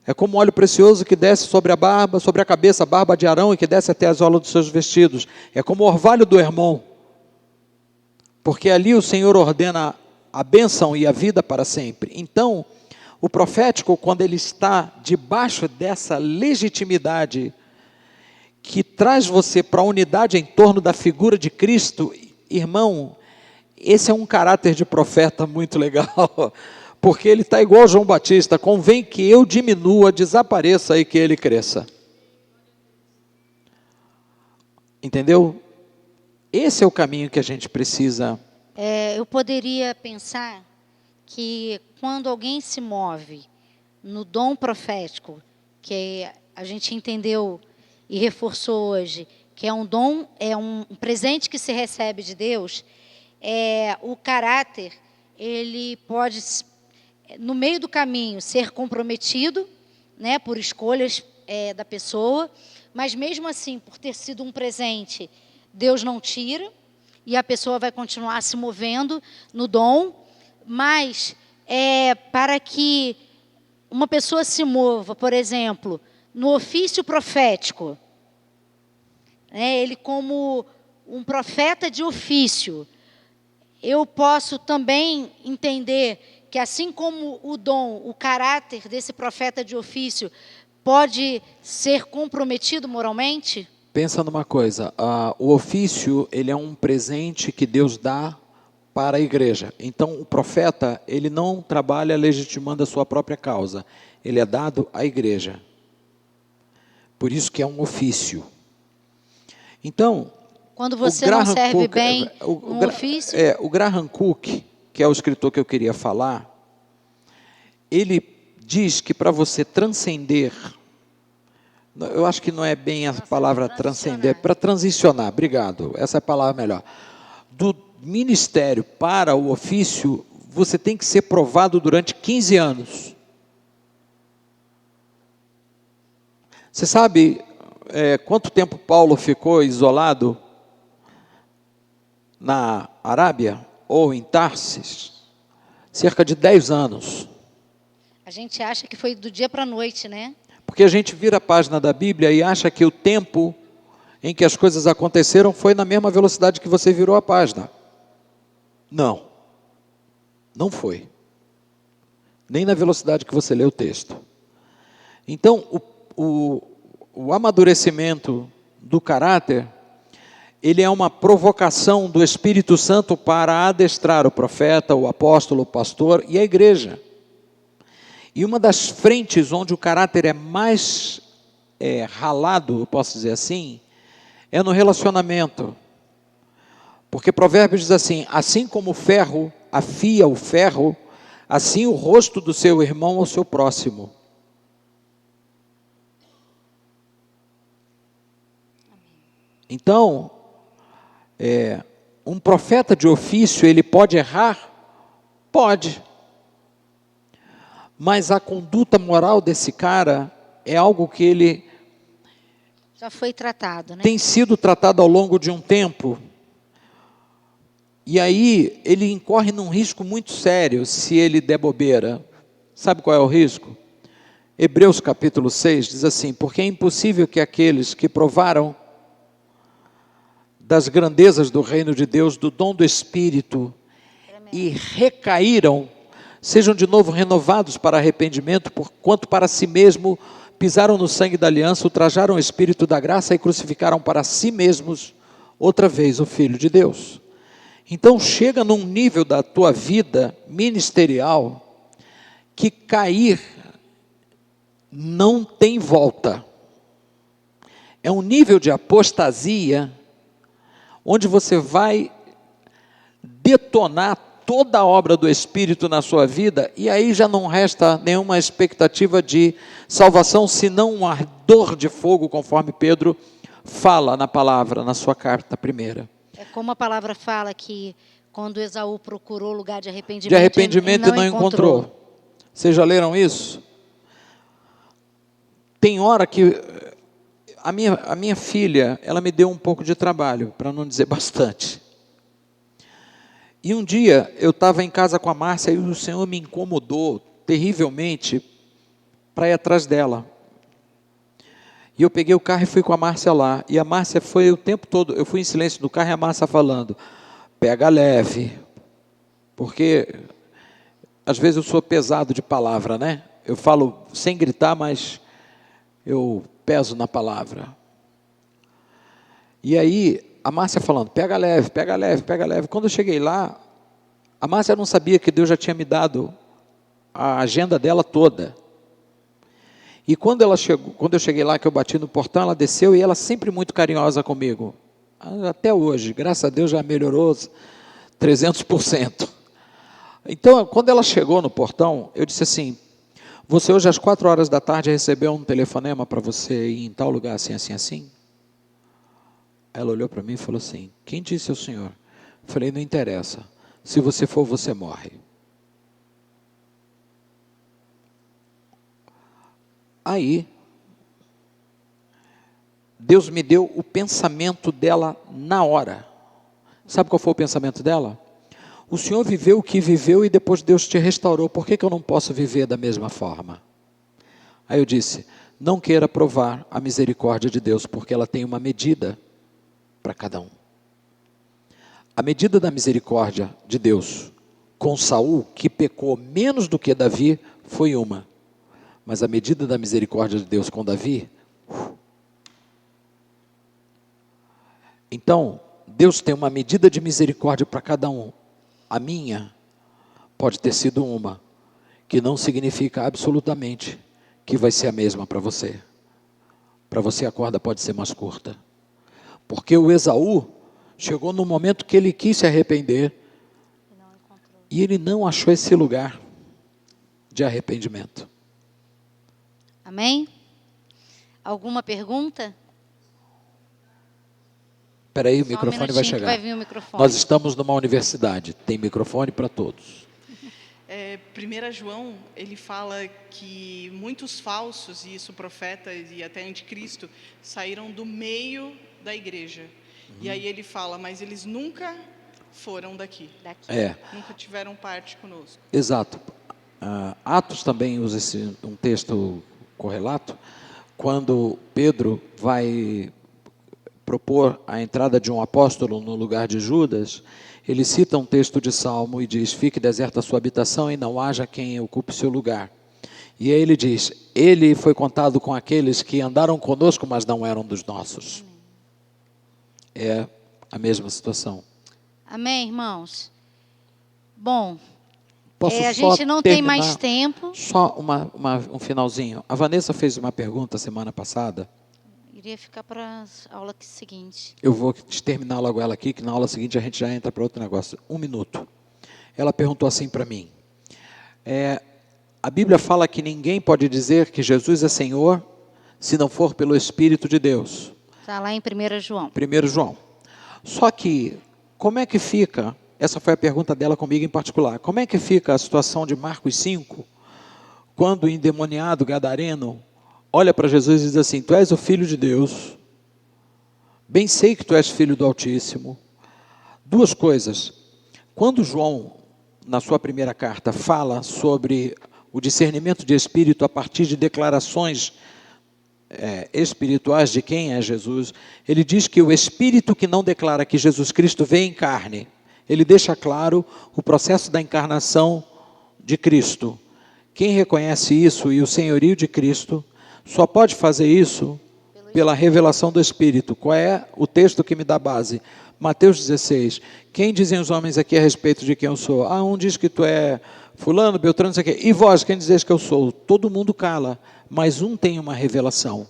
É como um óleo precioso que desce sobre a barba, sobre a cabeça, a barba de Arão, e que desce até as orlas dos seus vestidos. É como o orvalho do Hermon. Porque ali o Senhor ordena a bênção e a vida para sempre. Então, o profético, quando ele está debaixo dessa legitimidade que traz você para a unidade em torno da figura de Cristo, irmão, esse é um caráter de profeta muito legal, porque ele está igual João Batista, convém que eu diminua, desapareça e que ele cresça. Entendeu? Esse é o caminho que a gente precisa. Eu poderia pensar que quando alguém se move no dom profético, que a gente entendeu e reforçou hoje, que é um dom, é um presente que se recebe de Deus, o caráter, ele pode, no meio do caminho, ser comprometido, né, por escolhas da pessoa, mas mesmo assim, por ter sido um presente, Deus não tira, e a pessoa vai continuar se movendo no dom, mas para que uma pessoa se mova, por exemplo, no ofício profético, ele como um profeta de ofício, eu posso também entender que assim como o dom, o caráter desse profeta de ofício pode ser comprometido moralmente? Pensa numa coisa, o ofício, ele é um presente que Deus dá para a igreja. Então, o profeta, ele não trabalha legitimando a sua própria causa, ele é dado à igreja. Por isso que é um ofício. Então, quando você não serve bem um ofício... O Graham Cook, que é o escritor que eu queria falar, ele diz que para você transcender, eu acho que não é bem a palavra transcender, para transicionar, obrigado, essa é a palavra melhor, do ministério para o ofício, você tem que ser provado durante 15 anos. Você sabe quanto tempo Paulo ficou isolado na Arábia ou em Tarsis? Cerca de 10 anos. A gente acha que foi do dia para a noite, né? Porque a gente vira a página da Bíblia e acha que o tempo em que as coisas aconteceram foi na mesma velocidade que você virou a página. Não. Não foi. Nem na velocidade que você lê o texto. Então, o amadurecimento do caráter, ele é uma provocação do Espírito Santo para adestrar o profeta, o apóstolo, o pastor e a igreja. E uma das frentes onde o caráter é mais ralado, eu posso dizer assim, é no relacionamento. Porque Provérbios diz assim como o ferro afia o ferro, assim o rosto do seu irmão ao seu próximo. Então, um profeta de ofício, ele pode errar? Pode. Mas a conduta moral desse cara é algo que ele Já foi tratado, né? tem sido tratado ao longo de um tempo. E aí ele incorre num risco muito sério se ele der bobeira. Sabe qual é o risco? Hebreus capítulo 6 diz assim: porque é impossível que aqueles que provaram das grandezas do reino de Deus, do dom do Espírito, e recaíram, sejam de novo renovados para arrependimento, porquanto para si mesmo pisaram no sangue da aliança, ultrajaram o Espírito da graça e crucificaram para si mesmos outra vez o Filho de Deus. Então chega num nível da tua vida ministerial que cair não tem volta. É um nível de apostasia onde você vai detonar toda a obra do Espírito na sua vida, e aí já não resta nenhuma expectativa de salvação, senão um ardor de fogo, conforme Pedro fala na palavra, na sua carta primeira. É como a palavra fala que quando Esaú procurou lugar de arrependimento, E não encontrou. Vocês já leram isso? Tem hora que a minha filha, ela me deu um pouco de trabalho, para não dizer bastante. E um dia eu estava em casa com a Márcia e o Senhor me incomodou terrivelmente para ir atrás dela. E eu peguei o carro e fui com a Márcia lá. E a Márcia foi o tempo todo, eu fui em silêncio no carro e a Márcia falando: pega leve. Porque às vezes eu sou pesado de palavra, né? Eu falo sem gritar, mas eu peso na palavra. E aí a Márcia falando: pega leve, pega leve, pega leve. Quando eu cheguei lá, a Márcia não sabia que Deus já tinha me dado a agenda dela toda. E quando eu cheguei lá, que eu bati no portão, ela desceu e ela sempre muito carinhosa comigo. Até hoje, graças a Deus já melhorou 300%. Então, quando ela chegou no portão, eu disse assim: você hoje às 4 horas da tarde recebeu um telefonema para você ir em tal lugar assim, assim, assim? Ela olhou para mim e falou assim: quem disse ao senhor? Eu falei: não interessa, se você for, você morre. Aí, Deus me deu o pensamento dela na hora. Sabe qual foi o pensamento dela? O senhor viveu o que viveu e depois Deus te restaurou, por que eu não posso viver da mesma forma? Aí eu disse: não queira provar a misericórdia de Deus, porque ela tem uma medida para cada um. A medida da misericórdia de Deus com Saul, que pecou menos do que Davi, foi uma. Mas a medida da misericórdia de Deus com Davi... Então, Deus tem uma medida de misericórdia para cada um. A minha pode ter sido uma, que não significa absolutamente que vai ser a mesma para você. Para você a corda pode ser mais curta. Porque o Esaú chegou no momento que ele quis se arrepender e ele não achou esse lugar de arrependimento. Amém? Alguma pergunta? Espera aí, o Só microfone um vai que chegar. vai vir o microfone. Nós estamos numa universidade, tem microfone para todos. 1 João, ele fala que muitos falsos, e isso profetas e até anticristo, saíram do meio da igreja. E aí ele fala: mas eles nunca foram daqui. Nunca tiveram parte conosco. Exato. Atos também usa um texto correlato, quando Pedro vai propor a entrada de um apóstolo no lugar de Judas, ele cita um texto de Salmo e diz: fique deserta a sua habitação e não haja quem ocupe seu lugar. E aí ele diz: ele foi contado com aqueles que andaram conosco, mas não eram dos nossos. É a mesma situação. Amém, irmãos? Bom, Posso a só gente não tem terminar? mais tempo. Só um finalzinho. A Vanessa fez uma pergunta semana passada. Iria ficar para a aula seguinte. Eu vou terminar logo ela aqui, que na aula seguinte a gente já entra para outro negócio. 1 minuto. Ela perguntou assim para mim: a Bíblia fala que ninguém pode dizer que Jesus é Senhor se não for pelo Espírito de Deus. Está lá em 1 João. 1 João. Só que, como é que fica, essa foi a pergunta dela comigo em particular, como é que fica a situação de Marcos 5, quando o endemoniado gadareno olha para Jesus e diz assim: tu és o Filho de Deus, bem sei que tu és Filho do Altíssimo. Duas coisas. Quando João, na sua primeira carta, fala sobre o discernimento de espírito a partir de declarações espirituais de quem é Jesus, ele diz que o espírito que não declara que Jesus Cristo veio em carne, ele deixa claro o processo da encarnação de Cristo. Quem reconhece isso e o senhorio de Cristo, só pode fazer isso pela revelação do Espírito. Qual é o texto que me dá base? Mateus 16. Quem dizem os homens aqui a respeito de quem eu sou? Um diz que tu é fulano, Beltrano, não sei o quê. E vós, quem dizeis que eu sou? Todo mundo cala, mas um tem uma revelação.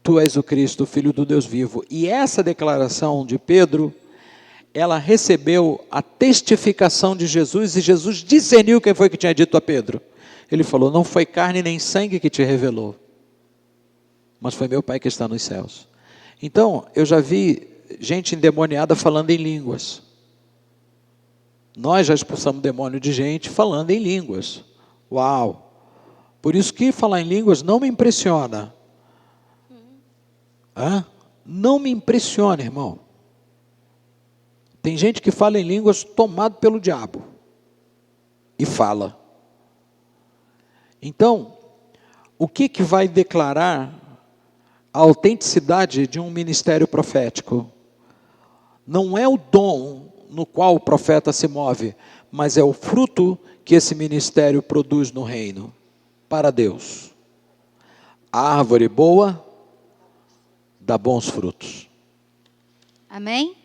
Tu és o Cristo, o Filho do Deus vivo. E essa declaração de Pedro, ela recebeu a testificação de Jesus, e Jesus discerniu quem foi que tinha dito a Pedro. Ele falou: não foi carne nem sangue que te revelou, mas foi meu Pai que está nos céus. Então, eu já vi gente endemoniada falando em línguas. Nós já expulsamos demônio de gente falando em línguas. Uau! Por isso que falar em línguas não me impressiona. Não me impressiona, irmão. Tem gente que fala em línguas tomado pelo diabo. E fala. Então, o que vai declarar a autenticidade de um ministério profético? Não é o dom no qual o profeta se move, mas é o fruto que esse ministério produz no reino, para Deus. A árvore boa dá bons frutos. Amém?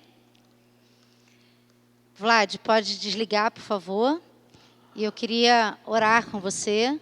Vlad, pode desligar, por favor? E eu queria orar com você.